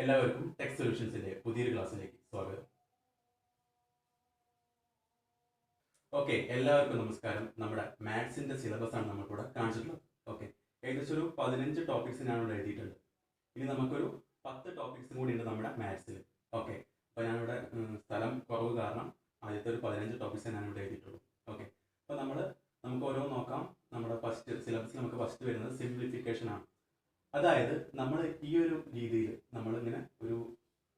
എല്ലാവർക്കും ടെക് സൊല്യൂഷൻസിന്റെ പുതിയൊരു ക്ലാസ്സിലേക്ക് സ്വാഗതം. ഓക്കെ, എല്ലാവർക്കും നമസ്കാരം. നമ്മുടെ മാത്സിന്റെ സിലബസ് ആണ് നമ്മൾക്കിവിടെ കാണിച്ചിട്ടുള്ളത്. ഓക്കെ, ഏകദേശം ഒരു 15 ടോപ്പിക്സ് ഞാൻ ഇവിടെ എഴുതിയിട്ടുണ്ട്. ഇനി നമുക്കൊരു 10 ടോപ്പിക്സും കൂടി ഉണ്ട് നമ്മുടെ മാത്സിൽ. ഓക്കെ, അപ്പോൾ ഞാനിവിടെ സ്ഥലം കുറവ് കാരണം ആദ്യത്തെ ഒരു 15 ടോപ്പിക്സ് ഞാനിവിടെ എഴുതിയിട്ടുള്ളൂ. ഓക്കെ, അപ്പോൾ നമുക്ക് ഓരോ നോക്കാം. നമ്മുടെ ഫസ്റ്റ് സിലബസിൽ നമുക്ക് ഫസ്റ്റ് വരുന്നത് സിംപ്ലിഫിക്കേഷൻ ആണ്. അതായത് നമ്മൾ ഈ ഒരു രീതിയിൽ നമ്മളിങ്ങനെ ഒരു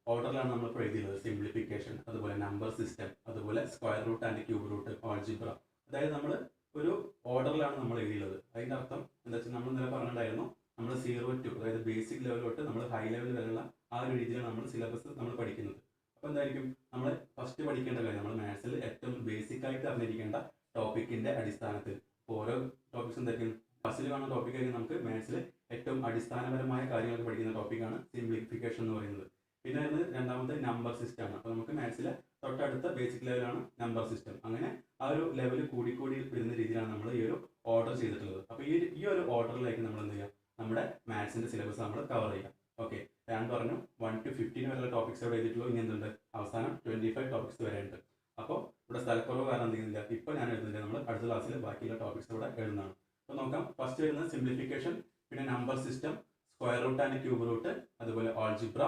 ഓർഡറിലാണ് നമ്മൾ എഴുതിയുള്ളത്. സിംപ്ലിഫിക്കേഷൻ, അതുപോലെ നമ്പർ സിസ്റ്റം, അതുപോലെ square root and cube root, algebra. അതായത് നമ്മൾ ഒരു ഓർഡറിലാണ് നമ്മൾ എഴുതിയുള്ളത്. അതിൻ്റെ അർത്ഥം എന്താ വെച്ചാൽ നമ്മൾ ഇന്നലെ പറഞ്ഞിട്ടുണ്ടായിരുന്നു, നമ്മൾ 0 to അതായത് ബേസിക് ലെവൽ തൊട്ട് നമ്മൾ ഹൈ ലെവൽ വരെയുള്ള ആ ഒരു രീതിയിലാണ് നമ്മൾ സിലബസ് നമ്മൾ പഠിക്കുന്നത്. അപ്പോൾ എന്തായിരിക്കും നമ്മൾ ഫസ്റ്റ് പഠിക്കേണ്ട കാര്യം, നമ്മൾ മാത്സിൽ ഏറ്റവും ബേസിക് ആയിട്ട് അറിഞ്ഞിരിക്കേണ്ട ടോപ്പിക്കിന്റെ അടിസ്ഥാനത്തിൽ ഓരോ ടോപ്പിക്സ് എന്തായിരിക്കും ഫസ്റ്റിൽ കാണുന്ന ടോപ്പിക്കായിരിക്കും നമുക്ക് മാത്സിൽ ഏറ്റവും അടിസ്ഥാനപരമായ കാര്യങ്ങളൊക്കെ പഠിക്കുന്ന ടോപ്പിക്കാണ് സിംപ്ലിഫിക്കേഷൻ എന്ന് പറയുന്നത്. പിന്നെ രണ്ടാമത്തെ നമ്പർ സിസ്റ്റം ആണ്. അപ്പോൾ നമുക്ക് മാത്സിലെ തൊട്ടടുത്ത ബേസിക് ലെവലാണ് നമ്പർ സിസ്റ്റം. അങ്ങനെ ആ ഒരു ലെവൽ കൂടിക്കൂടി വരുന്ന രീതിയിലാണ് നമ്മൾ ഈ ഒരു ഓർഡർ ചെയ്തിട്ടുള്ളത്. അപ്പോൾ ഈ ഒരു ഓർഡറിലേക്ക് നമ്മൾ എന്ത് ചെയ്യുക, നമ്മുടെ മാത്സിന്റെ സിലബസ് നമ്മൾ കവർ ചെയ്യാം. ഓക്കെ, ഞാൻ പറഞ്ഞു 1 to 15 വരെയുള്ള ടോപ്പിക്സ് ഇവിടെ എഴുതിയിട്ടുള്ളൂ. ഇനി എന്തുണ്ട്, അവസാനം 25 ടോപ്പിക്സ് വരെ ഉണ്ട്. അപ്പോൾ ഇവിടെ സ്ഥലക്കുറവ് കാരണം എന്ത് ചെയ്യുന്നില്ല, ഇപ്പോൾ ഞാൻ എഴുതുന്നില്ല. നമ്മൾ അടുത്ത ക്ലാസ്സിൽ ബാക്കിയുള്ള ടോപ്പിക്സ് ഇവിടെ എഴുതുന്നതാണ്. അപ്പോൾ നോക്കാം. ഫസ്റ്റ് വരുന്നത് സിംപ്ലിഫിക്കേഷൻ, പിന്നെ number system, square root and cube root, അതുപോലെ algebra,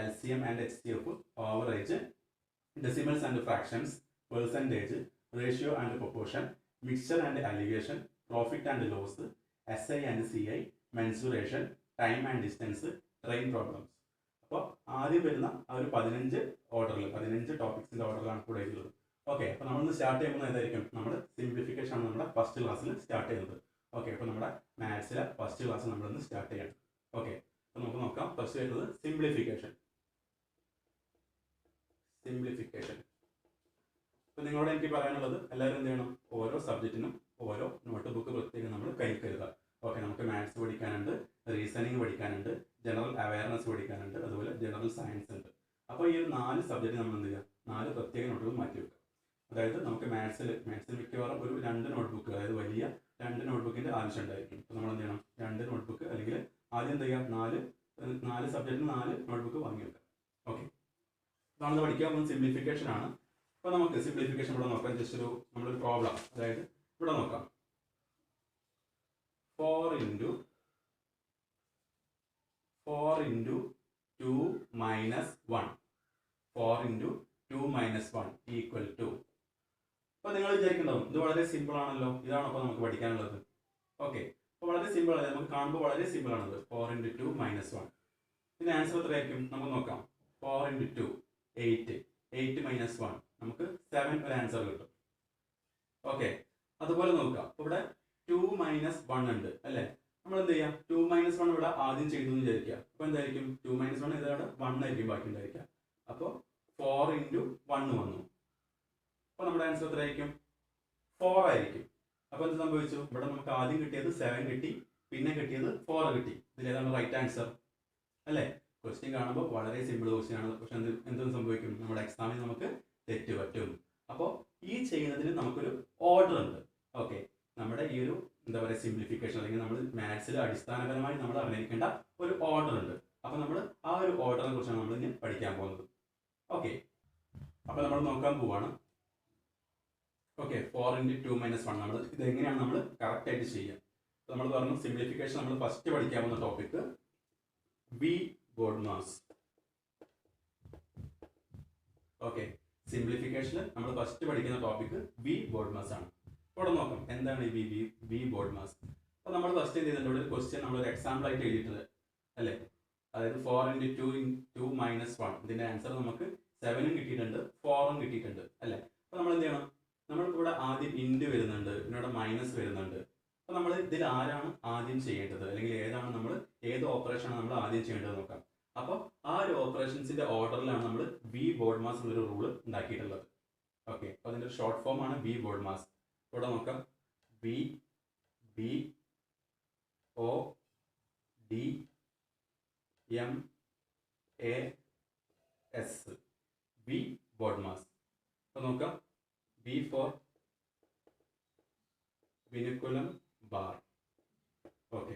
LCM and HCF, average, decimals and fractions, percentage, ratio and proportion, mixture and alligation, profit and loss, SI and CI, mensuration, time and distance, train problems. അപ്പോൾ ആദ്യം വരുന്ന ആ ഒരു 15 ഓർഡറിൽ 15 ടോപ്പിക്സിന്റെ ഓർഡറിലാണ് കൂടെ എഴുതുന്നത്. Okay, അപ്പോൾ നമ്മളൊന്ന് സ്റ്റാർട്ട് ചെയ്യുമ്പോൾ ഏതായിരിക്കും, നമ്മൾ സിംപ്ലിഫിക്കേഷൻ ആണ് നമ്മുടെ ഫസ്റ്റ് ക്ലാസ്സിൽ സ്റ്റാർട്ട് ചെയ്യുന്നത്. ഓക്കെ, അപ്പോൾ നമ്മുടെ മാത്സിലെ ഫസ്റ്റ് ക്ലാസ് നമ്മളൊന്ന് സ്റ്റാർട്ട് ചെയ്യണം. ഓക്കെ, അപ്പോൾ നമുക്ക് നോക്കാം. ഫസ്റ്റ് വരുന്നത് സിംപ്ലിഫിക്കേഷൻ. അപ്പോൾ നിങ്ങളോട് എനിക്ക് പറയാനുള്ളത്, എല്ലാവരും എന്ത് ചെയ്യണം, ഓരോ സബ്ജക്റ്റിനും ഓരോ നോട്ട് ബുക്ക് പ്രത്യേകം നമ്മൾ കയ്യിൽ കരുതുക. ഓക്കെ, നമുക്ക് മാത്സ് പഠിക്കാനുണ്ട്, റീസണിങ് പഠിക്കാനുണ്ട്, ജനറൽ അവയർനെസ് പഠിക്കാനുണ്ട്, അതുപോലെ ജനറൽ സയൻസ് ഉണ്ട്. അപ്പോൾ ഈ ഒരു 4 സബ്ജക്റ്റ് നമ്മൾ എന്ത് ചെയ്യുക, 4 പ്രത്യേക നോട്ടുകൾ മാറ്റി വെക്കുക. അതായത് നമുക്ക് മാത്സിൽ മിക്കവാറും ഒരു 2 നോട്ട്ബുക്ക്, അതായത് വലിയ 2 നോട്ട്ബുക്കിന്റെ ആവശ്യം ഉണ്ടായിരിക്കും. അപ്പോൾ നമ്മൾ എന്ത് ചെയ്യണം, 2 നോട്ട്ബുക്ക് അല്ലെങ്കിൽ ആദ്യം എന്ത് ചെയ്യാം, 4 സബ്ജക്റ്റിന് 4 നോട്ട്ബുക്ക് വാങ്ങി വെക്കാം. ഓക്കെ, നമ്മൾ പഠിക്കാൻ പോകുന്നത് സിംപ്ലിഫിക്കേഷൻ ആണ്. അപ്പോൾ നമുക്ക് സിംപ്ലിഫിക്കേഷൻ ഇവിടെ നോക്കാം. ജസ്റ്റ് നമ്മളൊരു പ്രോബ്ലം, അതായത് ഇവിടെ നോക്കാം. 4 into 2 minus 1 4 into 2 minus 1 equal to. അപ്പോൾ നിങ്ങൾ വിചാരിക്കുന്നുണ്ടാവും, ഇത് വളരെ സിമ്പിൾ ആണല്ലോ, ഇതാണ് അപ്പോൾ നമുക്ക് പഠിക്കാനുള്ളത്. ഓക്കെ, അപ്പോൾ വളരെ സിമ്പിൾ ആണ്, നമുക്ക് കാണുമ്പോൾ വളരെ സിമ്പിൾ ആണത്. 4 into 2 minus 1. ഇതിന്റെ ആൻസർ എത്രയായിരിക്കും നമുക്ക് നോക്കാം. 4 into 2 8 minus 1 നമുക്ക് 7 ഒരു ആൻസർ കിട്ടും. ഓക്കെ, അതുപോലെ നോക്കാം. ഇവിടെ 2 minus 1 ഉണ്ട് അല്ലേ. നമ്മൾ എന്ത് ചെയ്യാം, 2 minus 1 ഇവിടെ ആദ്യം ചെയ്തു എന്ന് വിചാരിക്കുക. അപ്പോൾ എന്തായിരിക്കും, 2 minus 1 ഇതവിടെ 1 ആയിരിക്കും ബാക്കി ഉണ്ടായിരിക്കുക. അപ്പോൾ 4 into 1 വന്നു. അപ്പോൾ നമ്മുടെ ആൻസർ എത്രയായിരിക്കും, 4 ആയിരിക്കും. അപ്പോൾ എന്ത് സംഭവിച്ചു, ഇവിടെ നമുക്ക് ആദ്യം കിട്ടിയത് 7 കിട്ടി, പിന്നെ കിട്ടിയത് 4 കിട്ടി. ഇതിലേതാണ് റൈറ്റ് ആൻസർ അല്ലേ. ക്വസ്റ്റ്യൻ കാണുമ്പോൾ വളരെ സിമ്പിൾ ക്വസ്റ്റ്യൻ ആണ്, പക്ഷെ എന്തും സംഭവിക്കും, നമ്മുടെ എക്സാമിൽ നമുക്ക് തെറ്റ് പറ്റും. അപ്പോൾ ഈ ചെയ്യുന്നതിന് നമുക്കൊരു ഓർഡർ ഉണ്ട്. ഓക്കെ, നമ്മുടെ ഈ ഒരു എന്താ പറയുക സിംപ്ലിഫിക്കേഷൻ, അല്ലെങ്കിൽ നമ്മൾ മാത്സിൽ അടിസ്ഥാനപരമായി നമ്മൾ അറിഞ്ഞിരിക്കേണ്ട ഒരു ഓർഡർ ഉണ്ട്. അപ്പോൾ നമ്മൾ ആ ഒരു ഓർഡറിനെ കുറിച്ചാണ് നമ്മൾ ഇനി പഠിക്കാൻ പോകുന്നത്. ഓക്കെ, അപ്പോൾ നമ്മൾ നോക്കാൻ പോവാണ്. ഓക്കെ, 4 into 2 minus 1 നമ്മൾ ഇതെങ്ങനെയാണ് നമ്മൾ കറക്റ്റ് ആയിട്ട് ചെയ്യുക. നമ്മൾ പറഞ്ഞു സിംപ്ലിഫിക്കേഷൻ നമ്മൾ ഫസ്റ്റ് പഠിക്കാൻ പോകുന്ന ടോപ്പിക് ബി ബോഡ്മാസ്. ഓക്കെ, സിംപ്ലിഫിക്കേഷനിൽ നമ്മൾ ഫസ്റ്റ് പഠിക്കുന്ന ടോപ്പിക് ബി ബോഡ്മാസ് ആണ്. ഇവിടെ നോക്കാം എന്താണ് ഈ ബി ബോഡ്മാസ്. അപ്പോൾ നമ്മൾ ഫസ്റ്റ് എന്ത് ചെയ്തിട്ടുണ്ട്, ഒരു ക്വസ്റ്റ്യൻ നമ്മളൊരു എക്സാമ്പിൾ ആയിട്ട് എഴുതിയിട്ടുണ്ട് അല്ലേ. അതായത് 4 into 2 minus 1 ഇതിന്റെ ആൻസർ നമുക്ക് 7 കിട്ടിയിട്ടുണ്ട്, 4 കിട്ടിയിട്ടുണ്ട് അല്ലേ. അപ്പോൾ നമ്മൾ എന്ത് ചെയ്യണം, നമ്മൾക്ക് ഇവിടെ ആദ്യം ഇൻഡ് വരുന്നുണ്ട്, പിന്നെ ഇവിടെ മൈനസ് വരുന്നുണ്ട്. അപ്പോൾ നമ്മൾ ഇതിൽ ആരാണ് ആദ്യം ചെയ്യേണ്ടത്, അല്ലെങ്കിൽ ഏത് ഓപ്പറേഷനാണ് നമ്മൾ ആദ്യം ചെയ്യേണ്ടത് നോക്കാം. അപ്പോൾ ആ ഒരു ഓപ്പറേഷൻസിന്റെ ഓർഡറിലാണ് നമ്മൾ ബി ബോഡ്മാസ് എന്നൊരു റൂൾ ഉണ്ടാക്കിയിട്ടുള്ളത്. ഓക്കെ, അപ്പോൾ അതിന്റെ ഷോർട്ട് ഫോം ആണ് ബി ബോഡ്മാസ്. ഇവിടെ നോക്കാം, B O D M A S, B BODMAS. അപ്പോൾ നോക്കാം, B for vinculum bar. Okay,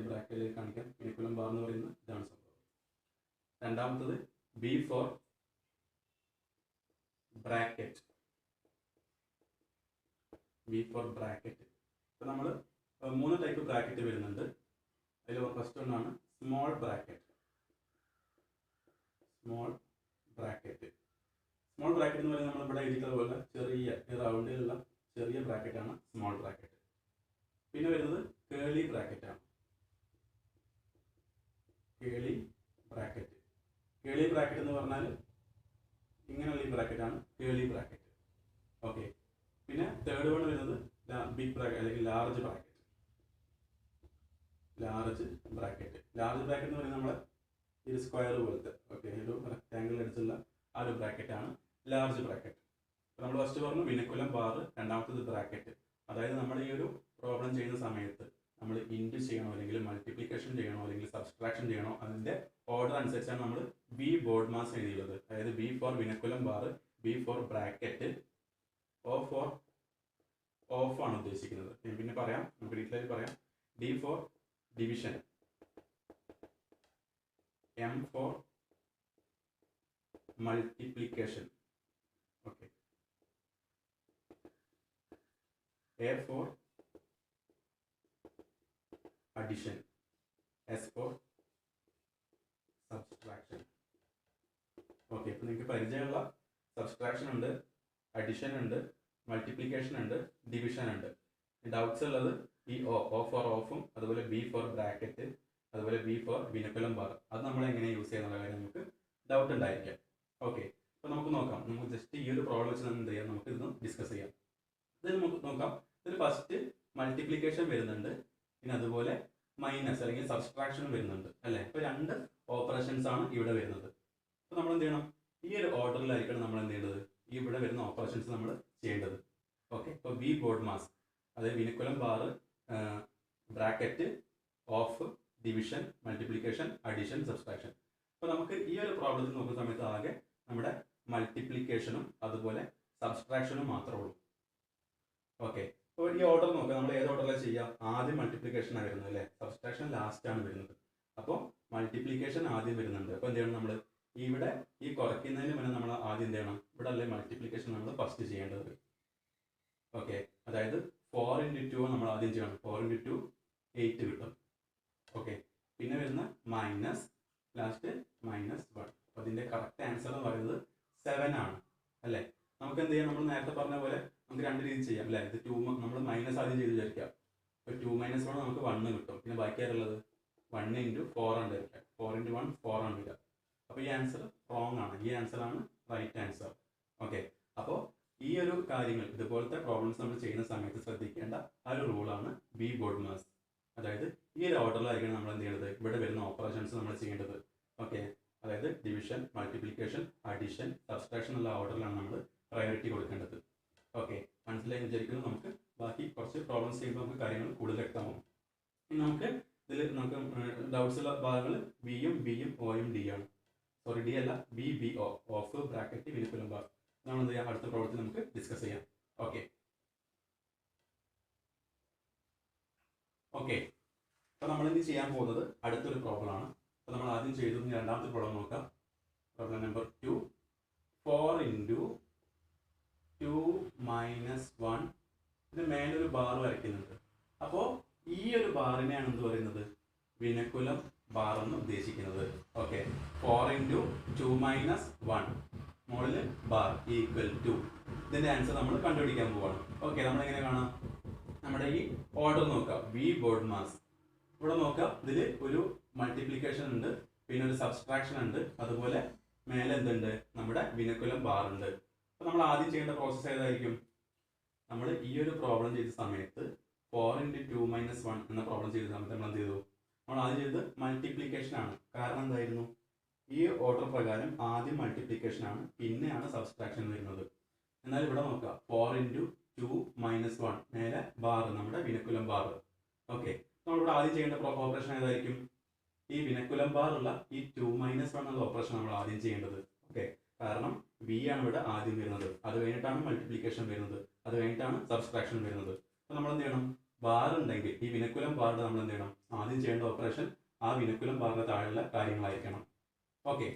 ബ്രാക്കറ്റിൽ കാണിക്കാം. വിനിക്കുലം ബാർ എന്ന് പറയുന്നത് ഇതാണ് സംഭവം. രണ്ടാമത്തത് B for bracket. B for bracket. ഇപ്പം നമ്മൾ 3 ടൈപ്പ് ബ്രാക്കറ്റ് വരുന്നുണ്ട്. അതിൽ ഫസ്റ്റ് ഒന്നാണ് സ്മോൾ ബ്രാക്കറ്റ്. സ്മോൾ ബ്രാക്കറ്റ് എന്ന് പറയുന്നത് നമ്മളിവിടെ എഴുതിയിട്ടുള്ള പോലെ ചെറിയ റൗണ്ടിലുള്ള ചെറിയ ബ്രാക്കറ്റാണ് സ്മോൾ ബ്രാക്കറ്റ്. പിന്നെ വരുന്നത് കേളി ബ്രാക്കറ്റാണ്. കേളി ബ്രാക്കറ്റ് എന്ന് പറഞ്ഞാൽ ഇങ്ങനെയുള്ള ഈ ബ്രാക്കറ്റാണ് കേളി ബ്രാക്കറ്റ്. ഓക്കെ. പിന്നെ തേർഡ് വൺ വരുന്നത് ബിഗ് ബ്രാക്കറ്റ് അല്ലെങ്കിൽ ലാർജ് ബ്രാക്കറ്റ്. ലാർജ് ബ്രാക്കറ്റ് എന്ന് പറയുന്നത് നമ്മളെ ഈ സ്ക്വയർ പോലത്തെ ഒരു റെക്ടാങ്കിൾ അടിച്ചുള്ള ആ ഒരു ബ്രാക്കറ്റാണ് ലാർജ് ബ്രാക്കറ്റ്. നമ്മൾ ഫസ്റ്റ് പറഞ്ഞു വിനക്കുലം ബാർ, രണ്ടാമത്തത് ബ്രാക്കറ്റ്. അതായത് നമ്മൾ ഈ ഒരു പ്രോബ്ലം ചെയ്യുന്ന സമയത്ത് നമ്മൾ ഇൻറ്റു ചെയ്യണോ അല്ലെങ്കിൽ മൾട്ടിപ്ലിക്കേഷൻ ചെയ്യണോ അല്ലെങ്കിൽ സബ്സ്ട്രാക്ഷൻ ചെയ്യണോ, അതിൻ്റെ ഓർഡർ അനുസരിച്ചാണ് നമ്മൾ ബി ബോർഡ് മാസ് എഴുതിയുള്ളത്. അതായത് B for vinculum bar, B for bracket, O for of ആണ് ഉദ്ദേശിക്കുന്നത്. പിന്നെ പറയാം, നമുക്ക് ഡീറ്റെയിൽ പറയാം. D for division, M for multiplication, okay, A for addition, S for subtraction. Okay. ഇപ്പം നിങ്ങൾക്ക് പരിചയമുള്ള സബ്സ്ട്രാക്ഷൻ ഉണ്ട്, അഡിഷൻ ഉണ്ട്, മൾട്ടിപ്ലിക്കേഷൻ ഉണ്ട്, ഡിവിഷൻ ഉണ്ട്. ഡൗട്ട്സ് ഉള്ളത് ഈ O ഫോർ ഓഫും അതുപോലെ B ഫോർ ബ്രാക്കറ്റ് അതുപോലെ B ഫോർ വിനക്കുലം ബാർ, അത് നമ്മൾ എങ്ങനെ യൂസ് ചെയ്യുന്നുള്ള കാര്യം നമുക്ക് ഡൗട്ട് ഉണ്ടായിരിക്കാം. ഓക്കെ. അപ്പോൾ നമുക്ക് നോക്കാം. നമുക്ക് ജസ്റ്റ് ഈ ഒരു പ്രോബ്ലം വെച്ച് എന്ത് ചെയ്യാം, നമുക്ക് ഇതൊന്ന് ഡിസ്കസ് ചെയ്യാം. ഇത് നമുക്ക് നോക്കാം. ഇതിൽ ഫസ്റ്റ് മൾട്ടിപ്ലിക്കേഷൻ വരുന്നുണ്ട്, പിന്നെ അതുപോലെ മൈനസ് അല്ലെങ്കിൽ സബ്സ്ട്രാക്ഷനും വരുന്നുണ്ട് അല്ലേ. ഇപ്പോൾ 2 ഓപ്പറേഷൻസ് ആണ് ഇവിടെ വരുന്നത്. അപ്പോൾ നമ്മൾ എന്ത് ചെയ്യണം, ഈ ഒരു ഓർഡറിലായിരിക്കണം നമ്മൾ എന്ത് ചെയ്യേണ്ടത്, ഈ ഇവിടെ വരുന്ന ഓപ്പറേഷൻസ് നമ്മൾ ചെയ്യേണ്ടത്. ഓക്കെ. ഇപ്പോൾ ബി ബോർഡ് മാസ്, അതായത് vinculum bar, bracket, of, division, multiplication, addition, subtraction. അപ്പോൾ നമുക്ക് ഈ ഒരു പ്രോബ്ലത്തിൽ നോക്കുന്ന സമയത്ത് ആകെ നമ്മുടെ മൾട്ടിപ്ലിക്കേഷനും അതുപോലെ സബ്സ്ട്രാക്ഷനും മാത്രമേ ഉള്ളൂ. ഓക്കെ. അപ്പോൾ ഈ ഓർഡർ നോക്കാം, നമ്മൾ ഏത് ഓർഡറിലാണ് ചെയ്യുക? ആദ്യം മൾട്ടിപ്ലിക്കേഷൻ ആണ് വരുന്നത് അല്ലേ, സബ്സ്ട്രാക്ഷൻ ലാസ്റ്റ് ആണ് വരുന്നത്. അപ്പോൾ മൾട്ടിപ്ലിക്കേഷൻ ആദ്യം വരുന്നുണ്ട്. അപ്പോൾ എന്ത് ചെയ്യണം, നമ്മൾ ഇവിടെ ഈ കുറയ്ക്കുന്നതിന് മുന്നേ നമ്മൾ ആദ്യം എന്ത് ചെയ്യണം, ഇവിടെ അല്ലേ മൾട്ടിപ്ലിക്കേഷൻ നമ്മൾ ഫസ്റ്റ് ചെയ്യേണ്ടത്. ഓക്കെ. അതായത് 4 × 2 നമ്മൾ ആദ്യം ചെയ്യണം. 4 × 2 8 കിട്ടും. ഓക്കെ. പിന്നെ വരുന്ന മൈനസ്, ലാസ്റ്റ് -1. അപ്പോൾ അതിൻ്റെ കറക്റ്റ് ആൻസർ എന്ന് പറയുന്നത് 7 ആണ് അല്ലേ. നമുക്ക് എന്ത് ചെയ്യാം, നമ്മൾ നേരത്തെ പറഞ്ഞ പോലെ നമുക്ക് 2 രീതി ചെയ്യാം അല്ലേ. ഇത് 2 നമ്മൾ മൈനസ് ആദ്യം ചെയ്ത് വിചാരിക്കാം. ഇപ്പോൾ 2 - 1 നമുക്ക് 1 കിട്ടും. പിന്നെ ബാക്കി ആരുള്ളത് 1 × 4 ആണ് വരിക. 4 × 1 4 ആണ് വരിക. അപ്പോൾ ഈ ആൻസർ റോങ് ആണ്. ഈ ആൻസറാണ് റൈറ്റ് ആൻസർ. ഓക്കെ. അപ്പോൾ ഈ ഒരു കാര്യങ്ങൾ ഇതുപോലത്തെ പ്രോബ്ലംസ് നമ്മൾ ചെയ്യുന്ന സമയത്ത് ശ്രദ്ധിക്കേണ്ട ആ ഒരു റൂളാണ് ബി ബോർഡ് മാസ്. അതായത് ഈ ഒരു ഓർഡറിലായിരിക്കണം നമ്മൾ എന്ത് ചെയ്യേണ്ടത്, ഇവിടെ വരുന്ന ഓപ്പറേഷൻസ് നമ്മൾ ചെയ്യേണ്ടത്. ഓക്കെ. അതായത് ഡിവിഷൻ, മൾട്ടിപ്ലിക്കേഷൻ, അഡിഷൻ, സബ്സ്ട്രാക്ഷൻ ഉള്ള ഓർഡറിലാണ് നമ്മൾ പ്രയോറിറ്റി കൊടുക്കേണ്ടത്. ഓക്കെ. മനസ്സിലായി വിചാരിക്കുന്നു. നമുക്ക് ബാക്കി കുറച്ച് പ്രോബ്ലംസ് ചെയ്യുമ്പോൾ നമുക്ക് കാര്യങ്ങൾ കൂടുതൽ വ്യക്തമാവും. നമുക്ക് ഇതിൽ നമുക്ക് ഡൗട്ട്സ് ഉള്ള ഭാഗങ്ങൾ ബിയും ഒയും ഡി ആണ്. സോറി, ഡി അല്ല, B O, of, bracket, vinculum bar. നമ്മൾ എന്ത് ചെയ്യാം, അടുത്ത പ്രോബ്ലത്തിൽ നമുക്ക് ഡിസ്കസ് ചെയ്യാം. ഓക്കെ. അപ്പോൾ നമ്മൾ ഇനി ചെയ്യാൻ പോകുന്നത് അടുത്തൊരു പ്രോബ്ലമാണ്. അപ്പോൾ നമ്മൾ ആദ്യം ചെയ്തു രണ്ടാമത്തെ പ്രോബ്ലം നോക്കാം. Problem number 2. 4 × 2 - 1. ഇതിന് മേലൊരു ബാർ വരയ്ക്കുന്നുണ്ട്. അപ്പോൾ ഈ ഒരു ബാറിനെയാണ് എന്ത് പറയുന്നത്, വിനക്കുലം ബാർ എന്ന് ഉദ്ദേശിക്കുന്നത്. ഓക്കെ. 4 × 2 - 1 മുകളിൽ ബാർ ഈക്വൽ ടു. ഇതിൻ്റെ ആൻസർ നമ്മൾ കണ്ടുപിടിക്കാൻ പോവാണ്. ഓക്കെ. നമ്മളെങ്ങനെ കാണാം, നമ്മുടെ ഈ ഓർഡർ നോക്കാം. ബി ബോർഡ് മാസ് ഇവിടെ നോക്കാം. ഇതിൽ ഒരു മൾട്ടിപ്ലിക്കേഷൻ ഉണ്ട്, പിന്നെ ഒരു സബ്സ്ട്രാക്ഷൻ ഉണ്ട്, അതുപോലെ മേലെ എന്തുണ്ട്, നമ്മുടെ വിനക്കുലം ബാർ ഉണ്ട്. അപ്പോൾ നമ്മൾ ആദ്യം ചെയ്യേണ്ട പ്രോസസ്സ് ഏതായിരിക്കും, നമ്മൾ ഈ ഒരു പ്രോബ്ലം ചെയ്ത സമയത്ത് 4 × 2 - 1 എന്ന പ്രോബ്ലം ചെയ്ത സമയത്ത് നമ്മൾ എന്ത് ചെയ്തു, നമ്മൾ ആദ്യം ചെയ്തത് മൾട്ടിപ്ലിക്കേഷൻ ആണ്. കാരണം എന്തായിരുന്നു, ഈ ഓർഡർ പ്രകാരം ആദ്യം മൾട്ടിപ്ലിക്കേഷൻ ആണ്, പിന്നെയാണ് സബ്സ്ട്രാക്ഷൻ വരുന്നത്. എന്നാൽ ഇവിടെ നോക്കാം, 4 × 2 - 1 മേലെ ബാർ, നമ്മുടെ വിനക്കുലം ബാർ. ഓക്കെ. നമ്മളിവിടെ ആദ്യം ചെയ്യേണ്ട ഓപ്പറേഷൻ ഏതായിരിക്കും, ഈ വിനക്കുലം ബാർ ഉള്ള ഈ 2 - 1 എന്നുള്ള ഓപ്പറേഷൻ നമ്മൾ ആദ്യം ചെയ്യേണ്ടത്. ഓക്കെ. കാരണം ബി ആണ് ഇവിടെ ആദ്യം വരുന്നത്, അത് കഴിഞ്ഞിട്ടാണ് മൾട്ടിപ്ലിക്കേഷൻ വരുന്നത്, അത് കഴിഞ്ഞിട്ടാണ് സബ്സ്ട്രാക്ഷൻ വരുന്നത്. അപ്പോൾ നമ്മൾ എന്ത് ചെയ്യണം, ബാർ ഉണ്ടെങ്കിൽ ഈ വിനക്കുലം ബാറിന്റെ നമ്മൾ എന്ത് ചെയ്യണം, ആദ്യം ചെയ്യേണ്ട ഓപ്പറേഷൻ ആ വിനക്കുലം ബാറിന്റെ താഴെയുള്ള കാര്യങ്ങളായിരിക്കണം. ഓക്കെ,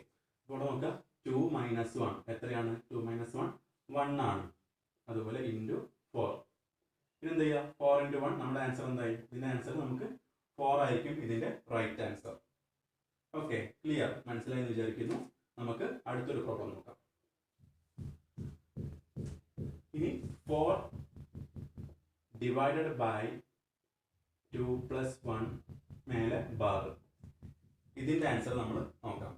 ഇവിടെ നോക്കുക 2 - 1 എത്രയാണ്? 2 - 1 1 ആണ്. അതുപോലെ ഇൻറ്റു 4. പിന്നെ എന്ത് ചെയ്യുക? 4 × 1 നമ്മുടെ ആൻസർ എന്തായി? ഇതിൻ്റെ ആൻസർ നമുക്ക് 4 ആയിരിക്കും ഇതിൻ്റെ റൈറ്റ് ആൻസർ. Okay, clear? മനസ്സിലായി എന്ന് വിചാരിക്കുന്നു. നമുക്ക് അടുത്തൊരു പ്രോബ്ലം നോക്കാം. ഇനി 4 ഡിവൈഡഡ് ബൈ 2 + 1 മേലെ ബാർ, ഇതിൻ്റെ ആൻസർ നമ്മൾ നോക്കാം.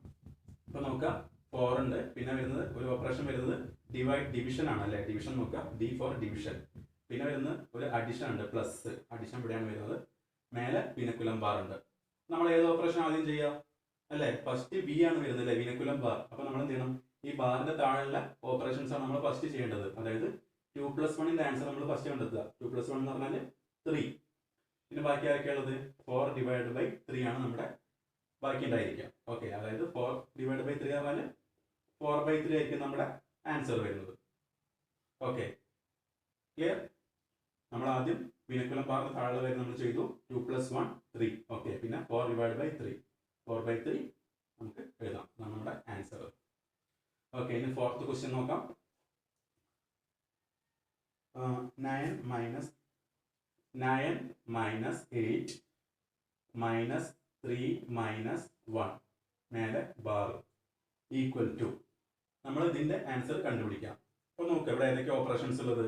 ഇപ്പൊ നോക്കാം, 4 ഉണ്ട്, പിന്നെ വരുന്നത് ഒരു ഓപ്പറേഷൻ വരുന്നത് ഡിവിഷൻ ആണ് അല്ലേ? ഡിവിഷൻ നോക്കാം, D for ഡിവിഷൻ. പിന്നെ വരുന്നത് ഒരു അഡിഷൻ ഉണ്ട്, പ്ലസ് അഡിഷൻ ഇവിടെയാണ് വരുന്നത്. മേലെ വിനക്കുലം ബാർ ഉണ്ട്. നമ്മൾ ഏത് ഓപ്പറേഷൻ ആദ്യം ചെയ്യാം അല്ലേ? ഫസ്റ്റ് ബി ആണ് വരുന്നത് അല്ലേ, വിനക്കുലം ബാർ. അപ്പൊ നമ്മൾ എന്ത് ചെയ്യണം? ഈ ബാറിന്റെ താഴെയുള്ള ഓപ്പറേഷൻസ് ആണ് നമ്മൾ ഫസ്റ്റ് ചെയ്യേണ്ടത്. അതായത് 2 + 1 ആൻസർ നമ്മൾ ഫസ്റ്റ് കണ്ടെത്തുക. 2 + 1 എന്ന് പറഞ്ഞാൽ 3. പിന്നെ ബാക്കി ആരൊക്കെയുള്ളത്? 4 ഡിവൈഡ് ബൈ 3 ആണ് നമ്മുടെ ബാക്കി ഉണ്ടായിരിക്കുക. ഓക്കെ, അതായത് 4 ഡിവൈഡ് ബൈ 3 പറഞ്ഞാൽ 4/3 ആയിരിക്കും നമ്മുടെ ആൻസർ വരുന്നത്. Okay, clear? നമ്മൾ ആദ്യം വിനക്കുലം ബാറിന് താഴെ വരെ നമ്മൾ ചെയ്തു. 2 + 1 3. ഓക്കെ, പിന്നെ 4 ഡിവൈഡ് ബൈ 3 4/3 നമുക്ക് എഴുതാം. അതാണ് നമ്മുടെ ആൻസർ. ഓക്കെ, ഇനി 4th ക്വസ്റ്റ്യൻ നോക്കാം. 9 - 8 -3 - 1 മേലെ ബാർ ഈക്വൽ ടു. നമ്മൾ ഇതിന്റെ ആൻസർ കണ്ടുപിടിക്കാം. അപ്പോൾ നോക്കുക, ഇവിടെ ഏതൊക്കെ ഓപ്പറേഷൻസ് ഉള്ളത്?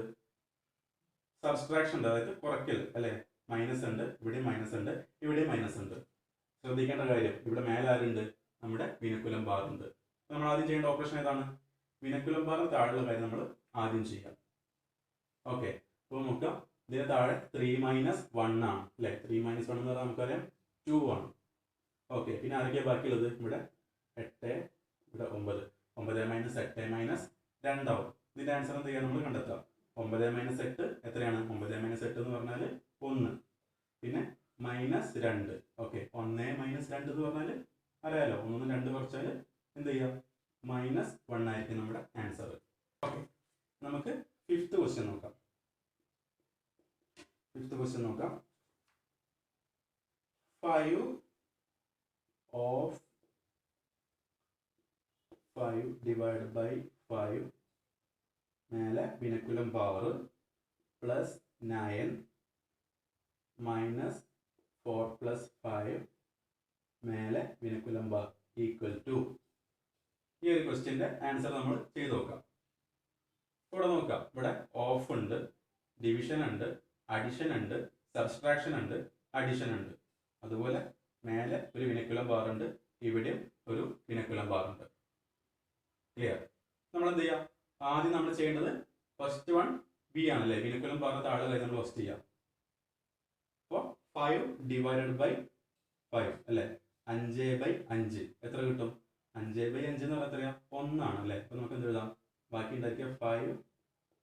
സബ്സ്ട്രാക്ഷൻ ഉണ്ട്, അതായത് കുറയ്ക്കൽ അല്ലേ? മൈനസ് ഉണ്ട്, ഇവിടെ മൈനസ് ഉണ്ട്, ഇവിടെ മൈനസ് ഉണ്ട്. ശ്രദ്ധിക്കേണ്ട കാര്യം, ഇവിടെ മേലെ ആരുണ്ട്? നമ്മുടെ വിനക്കുലം ബാർ ഉണ്ട്. നമ്മൾ ആദ്യം ചെയ്യേണ്ട ഓപ്പറേഷൻ ഏതാണ്? വിനക്കുലം ബാറിന് താഴെയുള്ള കാര്യം നമ്മൾ ആദ്യം ചെയ്യാം. ഓക്കെ, അപ്പോൾ നോക്കാം, ഇതിന് താഴെ 3 - 1 ആണ് അല്ലേ? 3 - 1 എന്ന് പറഞ്ഞാൽ നമുക്കറിയാം 2 ആണ്. ഓക്കെ, പിന്നെ ആരൊക്കെയാണ് ബാക്കിയുള്ളത്? ഇവിടെ 8, ഇവിടെ 9. 9 - 8 -2 ആവും. ഇതിന്റെ ആൻസർ എന്ത് ചെയ്യാൻ നമ്മൾ കണ്ടെത്താം? 9 - 8 എത്രയാണ്? 9 - 8 എന്ന് പറഞ്ഞാൽ 1. പിന്നെ -2. ഓക്കെ, 1 - 2 എന്ന് പറഞ്ഞാൽ അറിയാലോ, 1 2 കുറച്ചാൽ എന്ത് ചെയ്യാം? -1 ആയിരിക്കും നമ്മുടെ ആൻസർ. ഓക്കെ, നമുക്ക് 5th ക്വസ്റ്റ്യൻ നോക്കാം. 5th ക്വസ്റ്റ്യൻ നോക്കാം. 5 ഡിവൈഡ് ബൈ 5 മേലെ വിനക്കുലം ബാർ പ്ലസ് 9 -4 + 5 മേലെ വിനക്കുലം ബാർ ഈക്വൽ ടു. ഈ ഒരു ക്വസ്റ്റ്യൻ്റെ ആൻസർ നമ്മൾ ചെയ്ത് നോക്കാം. ഇവിടെ നോക്കാം, ഇവിടെ ഓഫ് ഉണ്ട്, ഡിവിഷൻ ഉണ്ട്, അഡിഷൻ ഉണ്ട്, സബ്സ്ട്രാക്ഷൻ ഉണ്ട്, അഡിഷൻ ഉണ്ട്. അതുപോലെ മേലെ ഒരു വിനക്കുലം ബാർ ഉണ്ട്, ഇവിടെയും ഒരു വിനക്കുലം ബാർ ഉണ്ട്. ക്ലിയർ? നമ്മൾ എന്ത് ചെയ്യാം? ആദ്യം നമ്മൾ ചെയ്യേണ്ടത് ഫസ്റ്റ് വൺ ബി ആണല്ലേ? വിനക്കുലം ബാറിന് താഴെ കാര്യം നമ്മൾ ഫസ്റ്റ് ചെയ്യാം. അപ്പോൾ 5 ഡിവൈഡഡ് ബൈ 5 അല്ലേ? 5/5 എത്ര കിട്ടും? 5/5 എന്ന് പറഞ്ഞാൽ എത്രയാ? 1 ആണ് അല്ലേ? അപ്പോൾ നമുക്ക് എന്ത് എഴുതാം? ബാക്കി ഉണ്ടാക്കിയ 5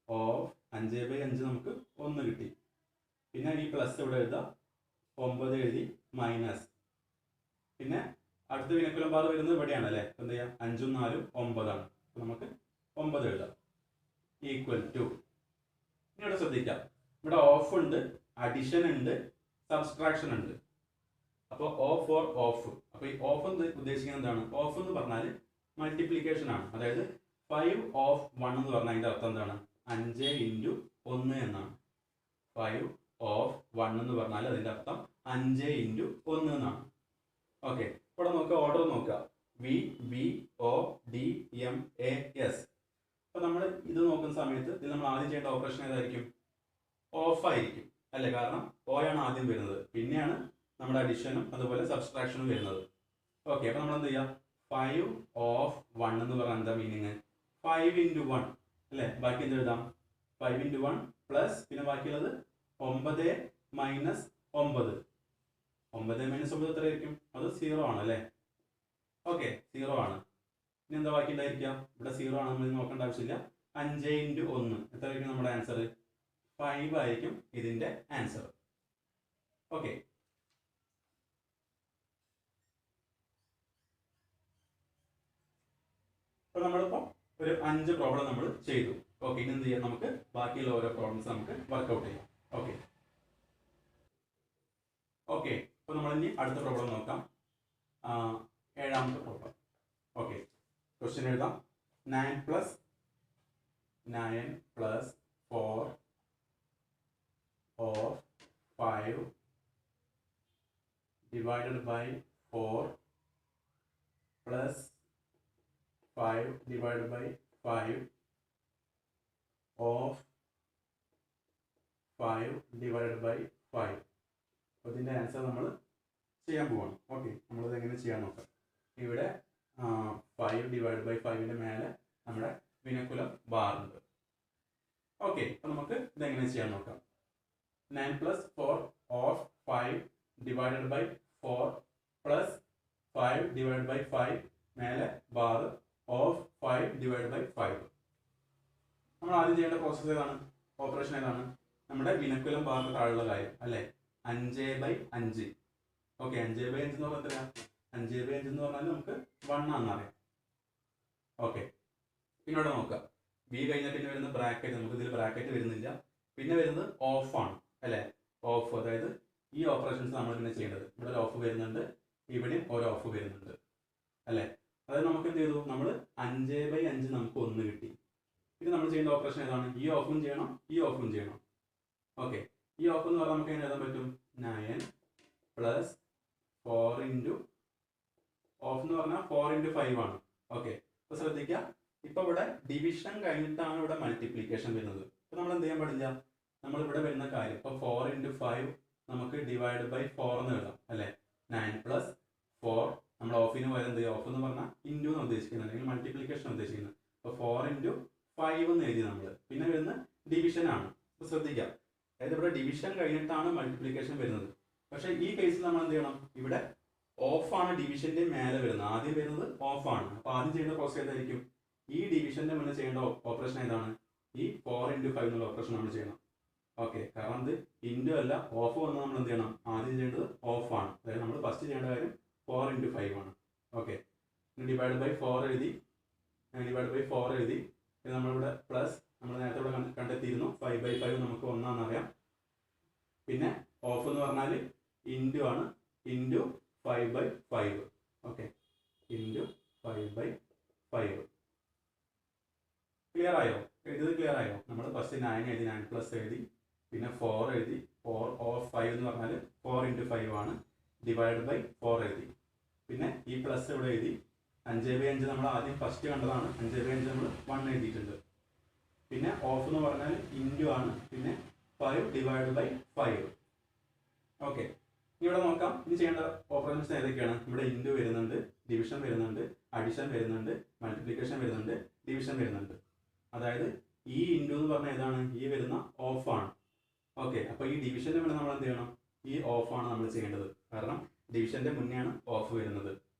ഓഫ് 5/5 നമുക്ക് 1 കിട്ടി. പിന്നെ ഈ പ്ലസ് ഇവിടെ എഴുതാം, 9 എഴുതി, മൈനസ്. പിന്നെ അടുത്ത വിനക്കുലം ബാർ വരുന്നത് ഇവിടെയാണ് അല്ലേ? എന്ത് ചെയ്യാം? 5ഉം 4ഉം 9 ആണ്. അപ്പോൾ നമുക്ക് 9 എഴുതാം ഈക്വൽ ടു. ഇനി ഇവിടെ ശ്രദ്ധിക്കാം, ഇവിടെ ഓഫ് ഉണ്ട്, അഡിഷൻ ഉണ്ട്, സബ്സ്ട്രാക്ഷൻ ഉണ്ട്. അപ്പോൾ ഓഫ് ഫോർ ഓഫ്. അപ്പോൾ ഈ ഓഫ് എന്ന് ഉദ്ദേശിക്കുന്നത് എന്താണ്? ഓഫ് എന്ന് പറഞ്ഞാൽ മൾട്ടിപ്ലിക്കേഷൻ ആണ്. അതായത് 5 ഓഫ് 1 എന്ന് പറഞ്ഞാൽ അതിൻ്റെ അർത്ഥം എന്താണ്? 5 × 1 എന്നാണ്. 5 ഓഫ് 1 എന്ന് പറഞ്ഞാൽ അതിൻ്റെ അർത്ഥം 5 × 1 എന്നാണ്. ഓക്കെ, ഇവിടെ നോക്കുക, ഓർഡർ നോക്കുക, VBODMAS. അപ്പോൾ നമ്മൾ ഇത് നോക്കുന്ന സമയത്ത് ഇതിൽ നമ്മൾ ആദ്യം ചെയ്യേണ്ട ഓപ്പറേഷൻ ഏതായിരിക്കും? ഓഫ് ആയിരിക്കും അല്ലേ? കാരണം O ആണ് ആദ്യം വരുന്നത്, പിന്നെയാണ് നമ്മുടെ അഡിഷനും അതുപോലെ സബ്സ്ട്രാക്ഷനും വരുന്നത്. ഓക്കെ, അപ്പോൾ നമ്മൾ എന്ത് ചെയ്യാം? 5 ഓഫ് 1 എന്ന് പറഞ്ഞാൽ എന്താ മീനിങ്? 5 × 1 അല്ലേ? ബാക്കി എന്ത് എഴുതാം? 5 × 1 പ്ലസ് പിന്നെ ബാക്കിയുള്ളത് 9 - 9. 9 - 9 എത്രയായിരിക്കും? അത് 0 ആണ് അല്ലേ? ഓക്കെ, 0 ആണ്. ഇനി എന്താ ബാക്കി ഉണ്ടായിരിക്കുക? ഇവിടെ 0 ആണ്, നമ്മൾ നോക്കേണ്ട ആവശ്യമില്ല. 5 × 1 എത്രയായിരിക്കും നമ്മുടെ ആൻസർ? 5 ആയിരിക്കും ഇതിൻ്റെ ആൻസർ. ഓക്കെ, അപ്പോൾ നമ്മളിപ്പോൾ ഒരു 5 പ്രോബ്ലം നമ്മൾ ചെയ്തു. ഓക്കെ, ഇനി എന്ത് ചെയ്യാം? നമുക്ക് ബാക്കിയുള്ള ഓരോ പ്രോബ്ലംസ് നമുക്ക് വർക്കൗട്ട് ചെയ്യാം. ഓക്കെ ഓക്കെ അപ്പോൾ നമ്മൾ ഇനി അടുത്ത പ്രോബ്ലം നോക്കാം. 7ാമത്തെ പ്രോബ്ലം. ക്വസ്റ്റ്യൻ എഴുതാം. 9 plus 4 of 5 divided by 4 plus 5 divided by 5 of 5 divided by 5. അപ്പോൾ ഇതിൻ്റെ ആൻസർ നമ്മൾ ചെയ്യാൻ പോവാണ്. ഓക്കെ, നമ്മളിത് എങ്ങനെ ചെയ്യാൻ നോക്കാം. ഇവിടെ 5 ഡിവൈഡ് ബൈ 5ൻ്റെ മേലെ നമ്മുടെ വിനക്കുലം ബാർ ഉണ്ട്. ഓക്കെ, അപ്പോൾ നമുക്ക് ഇതെങ്ങനെ ചെയ്യാൻ നോക്കാം. 9 plus 4 of 5 divided by 4 plus 5 divide by 5 മേലെ ബാർ ഓഫ് 5 ഡിവൈഡ് ബൈ 5. നമ്മൾ ആദ്യം ചെയ്യേണ്ട പ്രോസസ്സ് ഏതാണ്? ഓപ്പറേഷൻ ഏതാണ്? നമ്മുടെ വിനക്കുലം ബാറിന് താഴെയുള്ള കാര്യം അല്ലേ? 5/5. ഓക്കെ, 5/5 എന്ന് പറഞ്ഞാൽ എത്രയാ? 5/5 എന്ന് പറഞ്ഞാൽ നമുക്ക് 1 ആണെന്നറിയാം. ഓക്കെ, പിന്നോട്ട് നോക്കാം. ബി കഴിഞ്ഞാൽ പിന്നെ വരുന്ന ബ്രാക്കറ്റ്, നമുക്ക് ഇതിൽ ബ്രാക്കറ്റ് വരുന്നില്ല. പിന്നെ വരുന്നത് ഓഫ് ആണ് അല്ലേ? ഓഫ്, അതായത് ഈ ഓപ്പറേഷൻസ് നമ്മൾ പിന്നെ ചെയ്യേണ്ടത്. ഇവിടെ ഒരു ഓഫ് വരുന്നുണ്ട്, ഇവിടെയും ഒരു ഓഫ് വരുന്നുണ്ട് അല്ലേ? അതായത് നമുക്ക് എന്ത് ചെയ്തു? നമ്മൾ 5/5 നമുക്ക് 1 കിട്ടി. ഇത് നമ്മൾ ചെയ്യേണ്ട ഓപ്പറേഷൻ ഏതാണ്? ഈ ഓഫും ചെയ്യണം, ഈ ഓഫും ചെയ്യണം. ഓക്കെ, ഈ ഓഫ് എന്ന് പറഞ്ഞാൽ നമുക്ക് എങ്ങനെ എഴുതാൻ പറ്റും? 9 പ്ലസ് 4 ഇൻറ്റു ഓഫ് എന്ന് പറഞ്ഞാൽ 4 ഇൻറ്റു 5 ആണ്. ഓക്കെ, അപ്പോൾ ശ്രദ്ധിക്കുക, ഇപ്പോൾ ഇവിടെ ഡിവിഷൻ കഴിഞ്ഞിട്ടാണ് ഇവിടെ മൾട്ടിപ്ലിക്കേഷൻ വരുന്നത്. അപ്പോൾ നമ്മൾ എന്ത് ചെയ്യാൻ പാടില്ല? നമ്മളിവിടെ വരുന്ന കാര്യം ഇപ്പോൾ 4 ഇൻറ്റു 5 നമുക്ക് ഡിവൈഡ് ബൈ 4 എന്ന് എഴുതാം അല്ലേ? 9 പ്ലസ് 4 നമ്മൾ ഓഫിന് പകരം എന്ത് ചെയ്യുക? ഓഫ് എന്ന് പറഞ്ഞാൽ ഇൻറ്റു എന്ന് ഉദ്ദേശിക്കുന്നത്, അല്ലെങ്കിൽ മൾട്ടിപ്ലിക്കേഷൻ ഉദ്ദേശിക്കുന്നത്. അപ്പോൾ 4 ഇൻറ്റു 5 എന്ന് എഴുതി നമ്മൾ. പിന്നെ വരുന്ന ഡിവിഷൻ ആണ്. അപ്പോൾ ശ്രദ്ധിക്കുക, അതായത് ഇവിടെ ഡിവിഷൻ കഴിഞ്ഞിട്ടാണ് മൾട്ടിപ്ലിക്കേഷൻ വരുന്നത്. പക്ഷേ ഈ കേസിൽ നമ്മൾ എന്ത് ചെയ്യണം? ഇവിടെ ഓഫാണ് ഡിവിഷൻ്റെ മേലെ വരുന്നത്. ആദ്യം വരുന്നത് ഓഫാണ്. അപ്പോൾ ആദ്യം ചെയ്യുന്ന പ്രോസസ് ഏതായിരിക്കും? ഈ ഡിവിഷൻ്റെ മുന്നേ ചെയ്യേണ്ട ഓപ്പറേഷൻ ഏതാണ്? ഈ 4 ഇൻറ്റു 5 എന്നുള്ള ഓപ്പറേഷൻ നമ്മൾ ചെയ്യണം. ഓക്കെ, കാരണം ഇത് ഇൻറ്റു അല്ല, ഓഫ് വന്നാൽ നമ്മൾ എന്ത് ചെയ്യണം? ആദ്യം ചെയ്യേണ്ടത് ഓഫാണ്. അതായത് നമ്മൾ ഫസ്റ്റ് ചെയ്യേണ്ട കാര്യം 4 ഇൻറ്റു 5 ആണ്. ഓക്കെ, ഡിവൈഡ് ബൈ 4 എഴുതി, ഡിവൈഡ് ബൈ 4 എഴുതി. പിന്നെ നമ്മളിവിടെ പ്ലസ്, നമ്മൾ നേരത്തെ ഇവിടെ കണ്ടെത്തിയിരുന്നു 5/5 നമുക്ക് 1 ആണെന്നറിയാം. പിന്നെ ഓഫ് എന്ന് പറഞ്ഞാൽ ഇൻറ്റു ആണ്, ഇൻറ്റു 5/5. Okay, into 5/5. ക്ലിയർ ആയോ? എഴുതിയത് ക്ലിയർ ആയോ? നമ്മൾ ഫസ്റ്റ് 9 എഴുതി, 9 പ്ലസ് എഴുതി, പിന്നെ 4 എഴുതി. 4 ഓഫ് 5 എന്ന് പറഞ്ഞാൽ 4 ഇൻറ്റു 5 ആണ്. ഡിവൈഡ് ബൈ 4 എഴുതി. പിന്നെ ഈ പ്ലസ് ഇവിടെ എഴുതി. 5/5 നമ്മൾ ആദ്യം ഫസ്റ്റ് കണ്ടതാണ്. 5/5 നമ്മൾ 1 എഴുതിയിട്ടുണ്ട്. പിന്നെ ഓഫ് എന്ന് പറഞ്ഞാൽ ഇൻറ്റു ആണ്. പിന്നെ 5 ഡിവൈഡ് ബൈ 5. ഓക്കെ, ഇവിടെ നോക്കാം. ഇനി ചെയ്യേണ്ട ഓപ്പറേഷൻസ് ഏതൊക്കെയാണ്? ഇവിടെ ഇൻറ്റു വരുന്നുണ്ട്, ഡിവിഷൻ വരുന്നുണ്ട്, അഡിഷൻ വരുന്നുണ്ട്, മൾട്ടിപ്ലിക്കേഷൻ വരുന്നുണ്ട്, ഡിവിഷൻ വരുന്നുണ്ട്. അതായത് ഈ ഇൻറ്റു എന്ന് പറഞ്ഞാൽ ഏതാണ്? ഈ വരുന്ന ഓഫാണ്. ഓക്കെ, അപ്പോൾ ഈ ഡിവിഷൻ്റെ മുന്നേ നമ്മൾ എന്ത് ചെയ്യണം? ഈ ഓഫാണ് നമ്മൾ ചെയ്യേണ്ടത്. കാരണം ഡിവിഷൻ്റെ മുന്നെയാണ് ഓഫ് വരുന്നത്.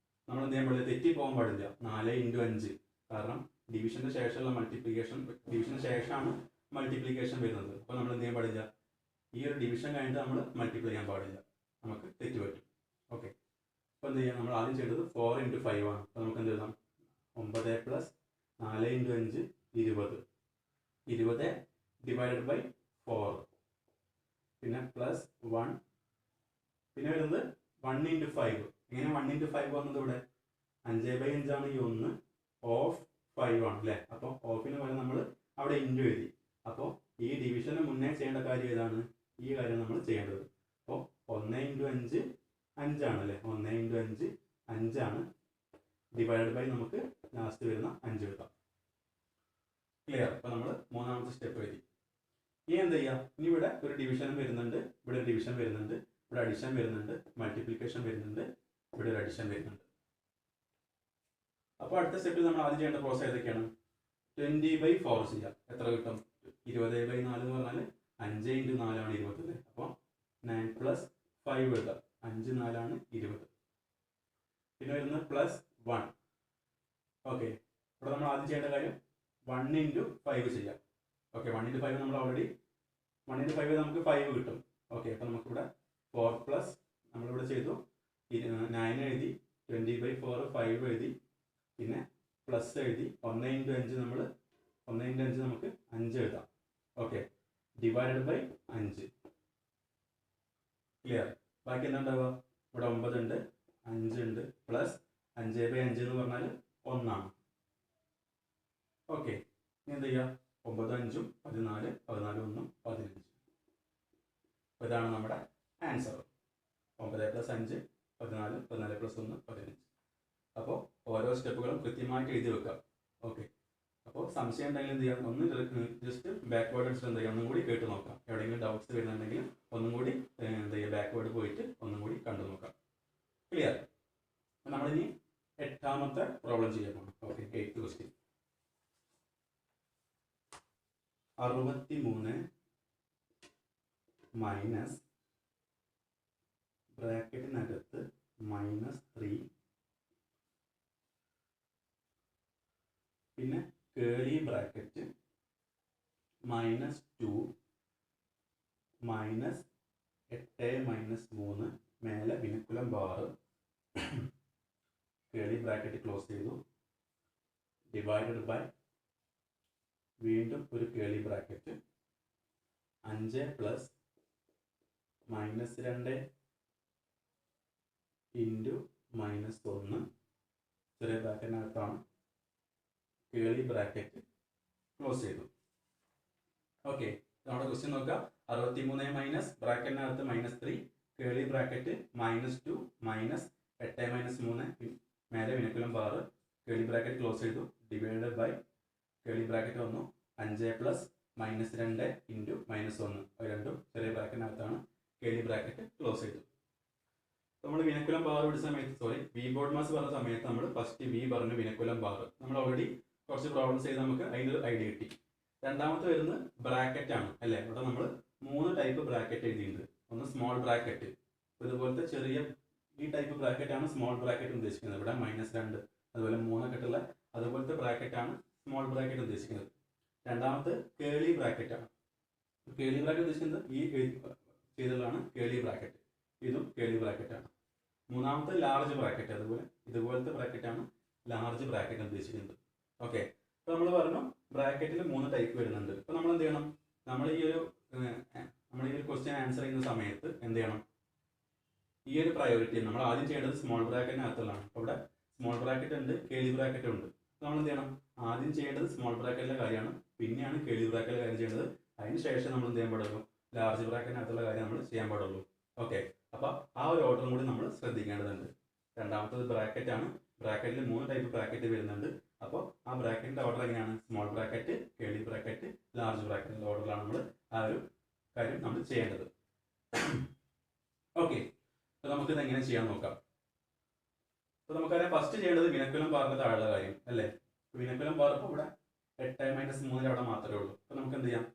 നമ്മൾ എന്ത് ചെയ്യാൻ പാടില്ല? തെറ്റി പോകാൻ പാടില്ല. 4 ഇൻറ്റു 5, കാരണം ഡിവിഷൻ്റെ ശേഷമുള്ള മൾട്ടിപ്ലിക്കേഷൻ, ഡിവിഷന് ശേഷമാണ് മൾട്ടിപ്ലിക്കേഷൻ വരുന്നത്. അപ്പോൾ നമ്മൾ എന്ത് ചെയ്യാൻ പാടില്ല? ഈ ഒരു ഡിവിഷൻ കഴിഞ്ഞിട്ട് നമ്മൾ മൾട്ടിപ്ലൈ ചെയ്യാൻ പാടില്ല, നമുക്ക് തെറ്റ് പറ്റും. ഓക്കെ, അപ്പോൾ എന്ത് ചെയ്യാം? നമ്മൾ ആദ്യം ചെയ്തത് 4 ഇൻറ്റു 5 ആണ്. അപ്പോൾ നമുക്ക് എന്ത് എഴുതാം? 9 പ്ലസ് 4 ഇൻറ്റു 5 20. 20 divided by 4. പിന്നെ പ്ലസ് 1. പിന്നെ വരുന്നത് 1 ഇൻറ്റു 5. ഇങ്ങനെ 1 ഇൻറ്റു 5 വന്നത് ഇവിടെ 5/5 ആണ്. ഈ 1 ഓഫ് 5 ആണ് അല്ലേ? അപ്പോൾ ഓഫിന് പകരം നമ്മൾ അവിടെ ഇൻറ്റു എഴുതി. അപ്പോൾ ഈ ഡിവിഷന് മുന്നേ ചെയ്യേണ്ട കാര്യം ഏതാണ്? ഈ കാര്യം നമ്മൾ ചെയ്യേണ്ടത്. അപ്പോൾ 1 ഇൻറ്റു 5 5 ആണല്ലേ? 1 ഇൻറ്റു 5 5 ആണ്. ഡിവൈഡ് ബൈ നമുക്ക് ലാസ്റ്റ് വരുന്ന 5 എഴുതാം. ക്ലിയർ? അപ്പോൾ നമ്മൾ മൂന്നാമത്തെ സ്റ്റെപ്പ് എഴുതി. ഇനി എന്ത് ചെയ്യാം? ഇനി ഇവിടെ ഒരു ഡിവിഷനും വരുന്നുണ്ട്, ഇവിടെ ഒരു ഡിവിഷൻ വരുന്നുണ്ട്, ഇവിടെ അഡിഷൻ വരുന്നുണ്ട്, മൾട്ടിപ്ലിക്കേഷൻ വരുന്നുണ്ട്, ഇവിടെ ഒരു അഡിഷൻ വരുന്നുണ്ട്. അപ്പോൾ അടുത്ത സ്റ്റെപ്പിൽ നമ്മൾ ആദ്യം ചെയ്യേണ്ട പ്രോസസ് ഏതൊക്കെയാണ്? 20/4 ചെയ്യാം. എത്ര കിട്ടും? 20/4 എന്ന് പറഞ്ഞാൽ 5 ഇൻറ്റു 4 ആണ് 20. അപ്പോൾ 9 പ്ലസ് 5 എഴുതാം. 5 4 ആണ് 20. പിന്നെ വരുന്നത് പ്ലസ് 1. ഓക്കെ, ഇവിടെ നമ്മൾ ആദ്യം ചെയ്യേണ്ട കാര്യം 1 ഇൻറ്റു 5 ചെയ്യാം. ഓക്കെ, 1 ഇൻറ്റു 5 നമ്മൾ ഓൾറെഡി 1 ഇൻറ്റു 5 നമുക്ക് 5 കിട്ടും. ഓക്കെ, അപ്പോൾ നമുക്കിവിടെ 4 പ്ലസ് നമ്മളിവിടെ ചെയ്തു 9 എഴുതി, 20/4 5 എഴുതി, പിന്നെ പ്ലസ് എഴുതി. 1 ഇൻറ്റു 5 നമ്മൾ 1 ഇൻറ്റു 5 നമുക്ക് 5 എഴുതാം. Okay, divided by 5. ക്ലിയർ? ബാക്കി എന്താ ഉണ്ടാവുക? ഇവിടെ 9 ഉണ്ട്, 5 ഉണ്ട്, പ്ലസ് 5/5 എന്ന് പറഞ്ഞാൽ 1 ആണ്. ഓക്കെ, ഇനി എന്ത് ചെയ്യുക? 9 5 14, 14 1 15. ഇതാണ് നമ്മുടെ ആൻസർ. 9 + 5 14, 14 + 1 15. അപ്പോൾ ഓരോ സ്റ്റെപ്പുകളും കൃത്യമായിട്ട് എഴുതി വെക്കുക. ഓക്കെ, അപ്പോൾ സംശയം ഉണ്ടെങ്കിൽ എന്ത് ചെയ്യാം? ഒന്ന് ജസ്റ്റ് ബാക്ക്വേർഡ് അടിച്ചിട്ട് എന്ത് ചെയ്യുക? ഒന്നും കൂടി കേട്ട് നോക്കാം. എവിടെയെങ്കിലും ഡൗട്ട്സ് വരുന്നുണ്ടെങ്കിൽ ഒന്നും കൂടി എന്ത് ചെയ്യുക? ബാക്ക്വേർഡ് പോയിട്ട് ഒന്നും കൂടി കണ്ടു നോക്കാം. ക്ലിയർ? നമ്മളിനി 8ാമത്തെ പ്രോബ്ലം ചെയ്യാൻ പോകണം. Okay, 8th question. 63 മൈനസ് ബ്രാക്കറ്റിനകത്ത് -3 പിന്നെ കേളി ബ്രാക്കറ്റ് -2 -8 -3 മേലെ വിനക്കുലം ബാർ കേളി ബ്രാക്കറ്റ് ക്ലോസ് ചെയ്തു, ഡിവൈഡഡ് ബൈ വീണ്ടും ഒരു കേളി ബ്രാക്കറ്റ് 5 + -2 ഇൻറ്റു -1 ചെറിയ ബ്രാക്കറ്റിനകത്താണ് കേളി ബ്രാക്കറ്റ് ക്ലോസ് ചെയ്തു. ഓക്കെ, നമ്മുടെ ക്വസ്റ്റ്യൻ നോക്കുക. 63 മൈനസ് ബ്രാക്കറ്റിനകത്ത് -3 കേളി ബ്രാക്കറ്റ് -2 -8 -3 മേലെ വിനക്കുലം ബാർ കേളി ബ്രാക്കറ്റ് ക്ലോസ് ചെയ്തു, ഡിവൈഡഡ് ബൈ കേളി ബ്രാക്കറ്റ് വന്നു 5 + -2 ഇൻറ്റു -1. രണ്ടും ചെറിയ ബ്രാക്കറ്റിനകത്താണ് കേളി ബ്രാക്കറ്റ് ക്ലോസ് ചെയ്തു. നമ്മൾ വിനക്കുലം ബാർ പിടിച്ച സമയത്ത് വി ബോർഡ് മാസ് പറഞ്ഞ സമയത്ത് നമ്മൾ ഫസ്റ്റ് വി പറഞ്ഞു വിനക്കുലം ബാർ. നമ്മൾ ഓൾറെഡി കുറച്ച് പ്രോബ്ലംസ് ചെയ്ത് നമുക്ക് അതിൻ്റെ ഒരു ഐഡിയ കിട്ടി. രണ്ടാമത്തെ വരുന്നത് ബ്രാക്കറ്റ് ആണ് അല്ലേ? ഇവിടെ നമ്മൾ 3 ടൈപ്പ് ബ്രാക്കറ്റ് എഴുതിയിട്ടുണ്ട്. ഒന്ന് സ്മോൾ ബ്രാക്കറ്റ്, ഇതുപോലത്തെ ചെറിയ ഈ ടൈപ്പ് ബ്രാക്കറ്റ് ആണ് സ്മോൾ ബ്രാക്കറ്റ് ഉദ്ദേശിക്കുന്നത്. ഇവിടെ -2 അതുപോലെ 3 ഒക്കെ ഉള്ള അതുപോലത്തെ ബ്രാക്കറ്റ് ആണ് സ്മോൾ ബ്രാക്കറ്റ് ഉദ്ദേശിക്കുന്നത്. രണ്ടാമത്തെ കേളി ബ്രാക്കറ്റ് ആണ്. കേളി ബ്രാക്കറ്റ് ഉദ്ദേശിക്കുന്നത് ഈ ചെയ്തതാണ് കേളി ബ്രാക്കറ്റ്, ഇതും കേളി ബ്രാക്കറ്റ് ആണ്. മൂന്നാമത്തെ ലാർജ് ബ്രാക്കറ്റ്, അതുപോലെ ഇതുപോലത്തെ ബ്രാക്കറ്റ് ആണ് ലാർജ് ബ്രാക്കറ്റ് ഉദ്ദേശിക്കുന്നത്. ഓക്കെ, അപ്പോൾ നമ്മൾ പറഞ്ഞു ബ്രാക്കറ്റിൽ 3 ടൈപ്പ് വരുന്നുണ്ട്. അപ്പോൾ നമ്മൾ എന്ത് ചെയ്യണം? നമ്മൾ ഈ ഒരു ക്വസ്റ്റ്യൻ ആൻസർ ചെയ്യുന്ന സമയത്ത് എന്ത് ചെയ്യണം? ഈ ഒരു പ്രയോറിറ്റി നമ്മൾ ആദ്യം ചെയ്യേണ്ടത് സ്മോൾ ബ്രാക്കറ്റിനകത്തുള്ളതാണ്. അപ്പോൾ ഇവിടെ സ്മോൾ ബ്രാക്കറ്റ് ഉണ്ട്, കേളി ബ്രാക്കറ്റ് ഉണ്ട്. നമ്മൾ എന്ത് ചെയ്യണം? ആദ്യം ചെയ്യേണ്ടത് സ്മോൾ ബ്രാക്കറ്റിലെ കാര്യമാണ്, പിന്നെയാണ് കേളി ബ്രാക്കറ്റിലെ കാര്യം ചെയ്യേണ്ടത്. അതിന് ശേഷം നമ്മൾ എന്ത് ചെയ്യാൻ പാടുള്ളൂ? ലാർജ് ബ്രാക്കറ്റിനകത്തുള്ള കാര്യം നമ്മൾ ചെയ്യാൻ പാടുള്ളൂ. ഓക്കെ, അപ്പോൾ ആ ഒരു ഓർഡറും കൂടി നമ്മൾ ശ്രദ്ധിക്കേണ്ടതുണ്ട്. രണ്ടാമത്തത് ബ്രാക്കറ്റ് ആണ്. ബ്രാക്കറ്റിൽ 3 ടൈപ്പ് ബ്രാക്കറ്റ് വരുന്നുണ്ട്. അപ്പോൾ ആ ബ്രാക്കറ്റിൻ്റെ ഓർഡർ എങ്ങനെയാണ്? Small bracket, curly bracket, large ബ്രാക്കറ്റിൻ്റെ ഓർഡറിലാണ് നമ്മൾ ആ ഒരു കാര്യം നമ്മൾ ചെയ്യേണ്ടത്. ഓക്കെ, അപ്പോൾ നമുക്കിത് എങ്ങനെ ചെയ്യാൻ നോക്കാം. അപ്പോൾ നമുക്കറിയാം ഫസ്റ്റ് ചെയ്യേണ്ടത് വിനക്കുലം ബാറിൻ്റെ താഴെയുള്ള കാര്യം അല്ലേ? വിനക്കുലം ബാർ ഇപ്പോൾ ഇവിടെ 8 - 3 അവിടെ മാത്രമേ ഉള്ളൂ. അപ്പോൾ നമുക്ക് എന്ത് ചെയ്യാം?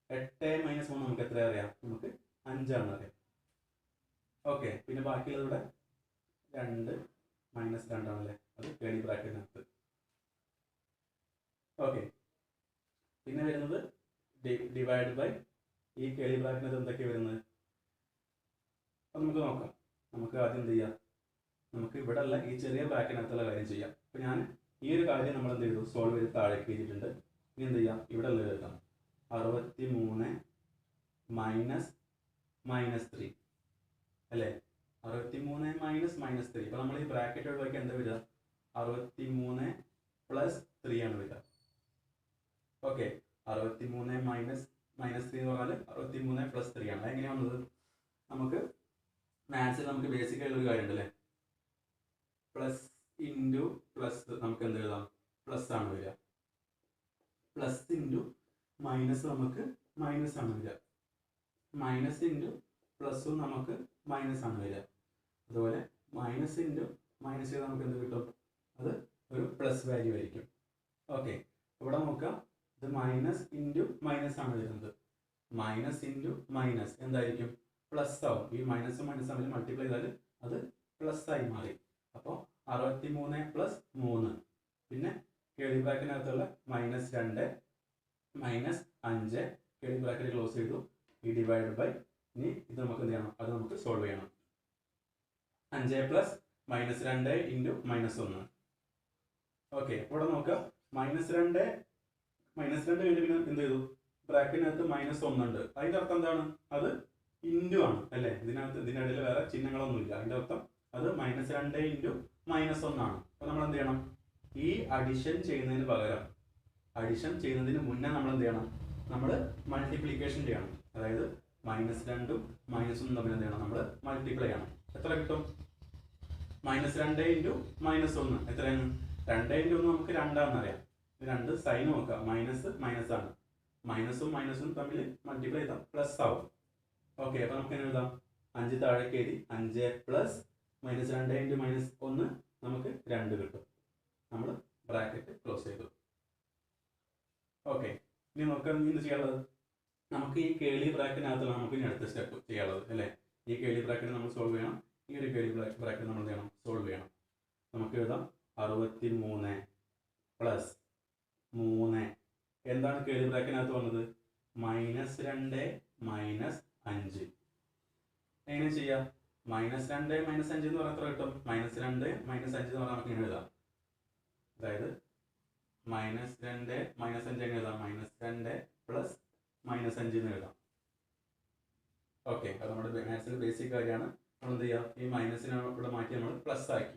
8 - 3 നമുക്ക് എത്ര അറിയാം? നമുക്ക് 5 ആണെന്ന് അറിയാം. ഓക്കെ, പിന്നെ ബാക്കിയുള്ളത് ഇവിടെ 2 - 2 ആണല്ലേ? അത് കേളി ബ്രാക്കറ്റിനകത്ത്. ഓക്കെ, പിന്നെ വരുന്നത് ഡിവൈഡ് ബൈ ഈ കേളി ബ്രാക്കറ്റിനകത്ത് എന്തൊക്കെയാണ് വരുന്നത്? അപ്പോൾ നമുക്ക് നോക്കാം. നമുക്ക് ആദ്യം എന്ത് ചെയ്യാം? നമുക്ക് ഇവിടെ ഉള്ള ഈ ചെറിയ ബ്രാക്കറ്റിനകത്തുള്ള കാര്യം ചെയ്യാം. അപ്പോൾ ഞാൻ ഈ ഒരു കാര്യം നമ്മൾ എന്ത് ചെയ്തു? സോൾവ് ചെയ്ത് താഴേക്ക് എഴുതിയിട്ടുണ്ട്. ഇനി എന്ത് ചെയ്യാം? ഇവിടെ ഉള്ളത് എഴുതാം. 63 - -3 അല്ലേ? 63 - -3. അപ്പോൾ നമ്മൾ ഈ ബ്രാക്കറ്റ് ഒഴിവാക്കി എന്താ വരിക? 63 + 3 ആണ് വരിക. ഓക്കെ, 63 - -3 എന്ന് പറഞ്ഞാൽ 63 + 3 ആണ്. അതെങ്ങനെയാണ് വന്നത്? നമുക്ക് മാത്സിൽ നമുക്ക് ബേസിക് ആയിട്ടുള്ള ഒരു കാര്യം ഉണ്ടല്ലേ? പ്ലസ് ഇൻറ്റു പ്ലസ് നമുക്ക് എന്ത് എഴുതാം? പ്ലസ് ആണ് വരിക. പ്ലസ് ഇൻറ്റു മൈനസ് നമുക്ക് മൈനസ് ആണ് വരിക. മൈനസ് ഇൻറ്റു പ്ലസും നമുക്ക് മൈനസ് ആണ് വരിക. അതുപോലെ മൈനസ് ഇൻറ്റു മൈനസ് ചെയ്താൽ നമുക്ക് എന്ത് കിട്ടും? അത് ഒരു പ്ലസ് വാല്യൂ ആയിരിക്കും. ഓക്കെ, ഇവിടെ നോക്കാം. ഇത് മൈനസ് ഇൻറ്റു മൈനസ് ആണ് വരുന്നത്. മൈനസ് ഇൻറ്റു മൈനസ് എന്തായിരിക്കും? പ്ലസ് ആവും. ഈ മൈനസും മൈനസ് തമ്മിൽ മൾട്ടിപ്ലൈ ചെയ്താൽ അത് പ്ലസ് ആയി മാറി. അപ്പോൾ 63 + 3 പിന്നെ കേളി ബ്രാക്കറ്റിനകത്തുള്ള -2 -5 കേളി ബ്രാക്കറ്റ് ക്ലോസ് ചെയ്തു. ഈ ഡിവൈഡ് ബൈ ഇനി ഇത് നമുക്ക് എന്ത് ചെയ്യണം? അത് നമുക്ക് സോൾവ് ചെയ്യണം. 5 + -2 ഇൻറ്റു -1. ഓക്കെ, ഇവിടെ നോക്കുക. -2 കഴിഞ്ഞ് എന്ത് ചെയ്തു? ബ്രാക്കറ്റിനകത്ത് -1 ഉണ്ട്. അതിൻ്റെ അർത്ഥം എന്താണ്? അത് ഇൻറ്റു ആണ് അല്ലേ? ഇതിനിടയിൽ വേറെ ചിഹ്നങ്ങളൊന്നുമില്ല. അതിൻ്റെ അർത്ഥം അത് -2 ഇൻറ്റു -1 ആണ്. അപ്പോൾ നമ്മൾ എന്ത് ചെയ്യണം? ഈ അഡിഷൻ ചെയ്യുന്നതിന് പകരം അഡിഷൻ ചെയ്യുന്നതിന് മുന്നേ നമ്മൾ എന്ത് ചെയ്യണം? നമ്മൾ മൾട്ടിപ്ലിക്കേഷൻ ചെയ്യണം. അതായത് -2 -1 തമ്മിൽ എന്ത് ചെയ്യണം? നമ്മൾ മൾട്ടിപ്ലൈ ചെയ്യണം. എത്ര കിട്ടും? -2 × -1 എത്രയാണ്? 2 × 1 നമുക്ക് 2 ആണെന്നറിയാം. 2 സൈൻ നോക്കാം, മൈനസ് മൈനസ് ആണ്. മൈനസും മൈനസും തമ്മിൽ മൾട്ടിപ്ലൈ ചെയ്താൽ പ്ലസ് ആവും. ഓക്കെ, അപ്പോൾ നമുക്ക് എങ്ങനെ എഴുതാം? 5 താഴേക്ക് എഴുതി 5 പ്ലസ് -2 × -1 നമുക്ക് 2 കിട്ടും. നമ്മൾ ബ്രാക്കറ്റ് ക്ലോസ് ചെയ്തു. ഓക്കെ, ഇനി നമുക്ക് എന്ത് ചെയ്യാനുള്ളത്? നമുക്ക് ഈ കേളി ബ്രാക്കറ്റിനകത്തുള്ള നമുക്ക് ഇനി അടുത്ത സ്റ്റെപ്പ് ചെയ്യാനുള്ളത് അല്ലേ? ഈ കേളി ബ്രാക്കറ്റ് നമ്മൾ സോൾവ് ചെയ്യണം. ഈ ഒരു കേളി ബ്രാക്കറ്റ് നമ്മൾ എന്ത് ചെയ്യണം? സോൾവ് ചെയ്യണം. നമുക്ക് എഴുതാം 63 പ്ലസ് 3. എന്താണ് കേളി ബ്രാക്കറ്റിനകത്ത് വന്നത്? -2 -5. എങ്ങനെ ചെയ്യാം? -2 -5 എന്ന് പറഞ്ഞാൽ എത്ര കിട്ടും? -2 -5 എന്ന് പറഞ്ഞാൽ നമുക്ക് ഇങ്ങനെ എഴുതാം. അതായത് -2 -5 എങ്ങനെ എഴുതാം? -2 പ്ലസ് -5 എന്ന് എഴുതാം. ഓക്കെ, അത് നമ്മുടെ മാത്സിന്റെ ബേസിക് കാര്യമാണ്. നമ്മൾ എന്ത് ചെയ്യുക? ഈ മൈനസിനെ ഇവിടെ മാറ്റി നമ്മൾ പ്ലസ് ആക്കി.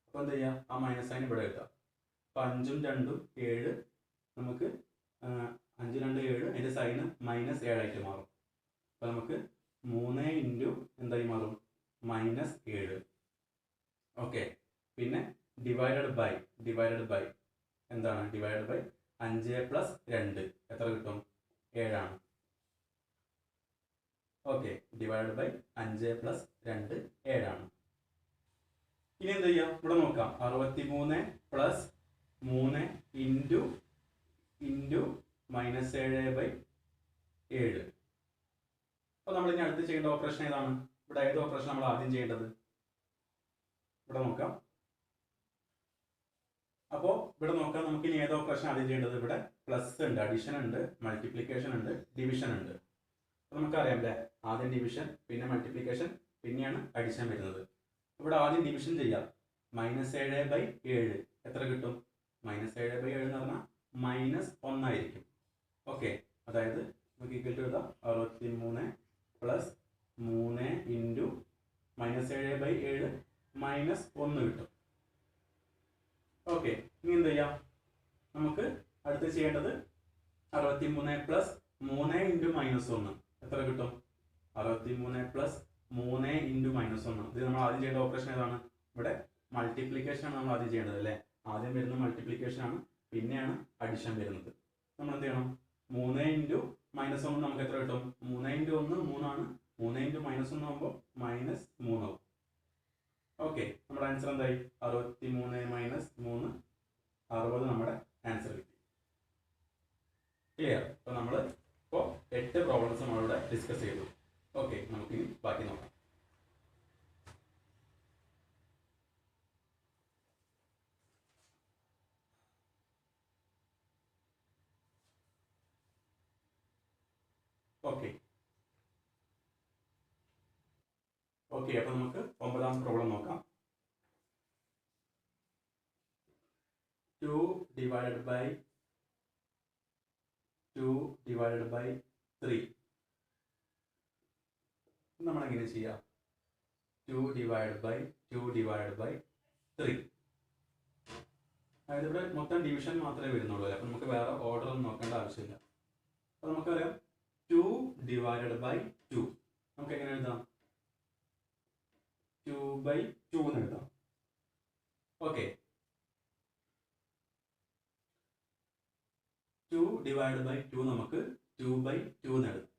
അപ്പോൾ എന്ത് ചെയ്യുക? ആ മൈനസ് സൈൻ ഇവിടെ എഴുതാം. അപ്പോൾ 5ഉം 2ഉം 7. നമുക്ക് 5 2 7, അതിൻ്റെ സൈന് -7 ആയിട്ട് മാറും. അപ്പോൾ നമുക്ക് 3 × എന്തായി മാറും? -7. ഓക്കെ, പിന്നെ ഡിവൈഡഡ് ബൈ എന്താണ്? ഡിവൈഡഡ് ബൈ 5 + 2 എത്ര കിട്ടും? 7 ആണ്. ഓക്കെ, ഡിവൈഡഡ് ബൈ 5 + 2 7 ആണ്. ഇനി എന്ത് ചെയ്യാം? ഇവിടെ നോക്കാം. 63 + 3 × -7/7. അപ്പോൾ നമ്മൾ ഇനി അടുത്ത് ചെയ്യേണ്ട ഓപ്പറേഷൻ ഏതാണ്? ഇവിടെ ഏത് ഓപ്പറേഷൻ നമ്മൾ ആദ്യം ചെയ്യേണ്ടത്? ഇവിടെ നോക്കാം. അപ്പോൾ ഇവിടെ നോക്കാം, നമുക്ക് ഇനി ഏത് ഓപ്പറേഷൻ ആദ്യം ചെയ്യേണ്ടത്? ഇവിടെ പ്ലസ് ഉണ്ട്, അഡിഷൻ ഉണ്ട്, മൾട്ടിപ്ലിക്കേഷൻ ഉണ്ട്, ഡിവിഷൻ ഉണ്ട്. അപ്പോൾ നമുക്കറിയാം അല്ലേ? ആദ്യം ഡിവിഷൻ, പിന്നെ മൾട്ടിപ്ലിക്കേഷൻ, പിന്നെയാണ് അഡിഷൻ വരുന്നത്. ഇവിടെ ആദ്യം ഡിവിഷൻ ചെയ്യാം. -7/7 എത്ര കിട്ടും? -7/7 എന്ന് പറഞ്ഞാൽ -1 ആയിരിക്കും. ഓക്കെ, അതായത് നമുക്ക് ഈക്വൽ ടു എഴുതാം 63 + 3 × -7/7 -1 കിട്ടും. ഓക്കെ, ഇനി എന്ത് ചെയ്യാം? നമുക്ക് അടുത്ത് ചെയ്യേണ്ടത് 63 + 3 × -1 എത്ര കിട്ടും? 63 + 3 × -1. ഇത് നമ്മൾ ആദ്യം ചെയ്യേണ്ട ഓപ്പറേഷൻ ഏതാണ്? ഇവിടെ മൾട്ടിപ്ലിക്കേഷൻ ആണ് നമ്മൾ ആദ്യം ചെയ്യേണ്ടത് അല്ലേ? ആദ്യം വരുന്ന മൾട്ടിപ്ലിക്കേഷൻ ആണ്, പിന്നെയാണ് അഡിഷൻ വരുന്നത്. നമ്മൾ എന്ത് ചെയ്യണം? 3 × -1 നമുക്ക് എത്ര കിട്ടും? 3 × 1 3 ആണ്. 3 × -1 ആകുമ്പോൾ -3 ആവും. ഓക്കെ, നമ്മുടെ ആൻസർ എന്തായി? 63 - 3 60 നമ്മുടെ ആൻസർ കിട്ടി. ക്ലിയർ? അപ്പോൾ നമ്മൾ ഇപ്പോൾ 8 പ്രോബ്ലംസ് നമ്മളിവിടെ ഡിസ്കസ് ചെയ്തു. ഓക്കെ, നമുക്കിനി ബാക്കി നോക്കാം. ഓക്കെ, അപ്പോൾ നമുക്ക് 9ാം പ്രോബ്ലം നോക്കാം. 2 / 3. നമ്മൾ എങ്ങനെ ചെയ്യാം? 2 / 3. അതായത് ഇവിടെ മൊത്തം ഡിവിഷൻ മാത്രമേ വരുന്നുള്ളൂ. അപ്പോൾ നമുക്ക് വേറെ ഓർഡർ ഒന്നും നോക്കേണ്ട ആവശ്യമില്ല. അപ്പോൾ നമുക്കറിയാം 2 / 2 നമുക്ക് എങ്ങനെ എഴുതാം? 2/2 എന്ന് എഴുതാം. ഓക്കെ, 2 / 2 നമുക്ക് 2/2 എന്ന് എഴുതാം.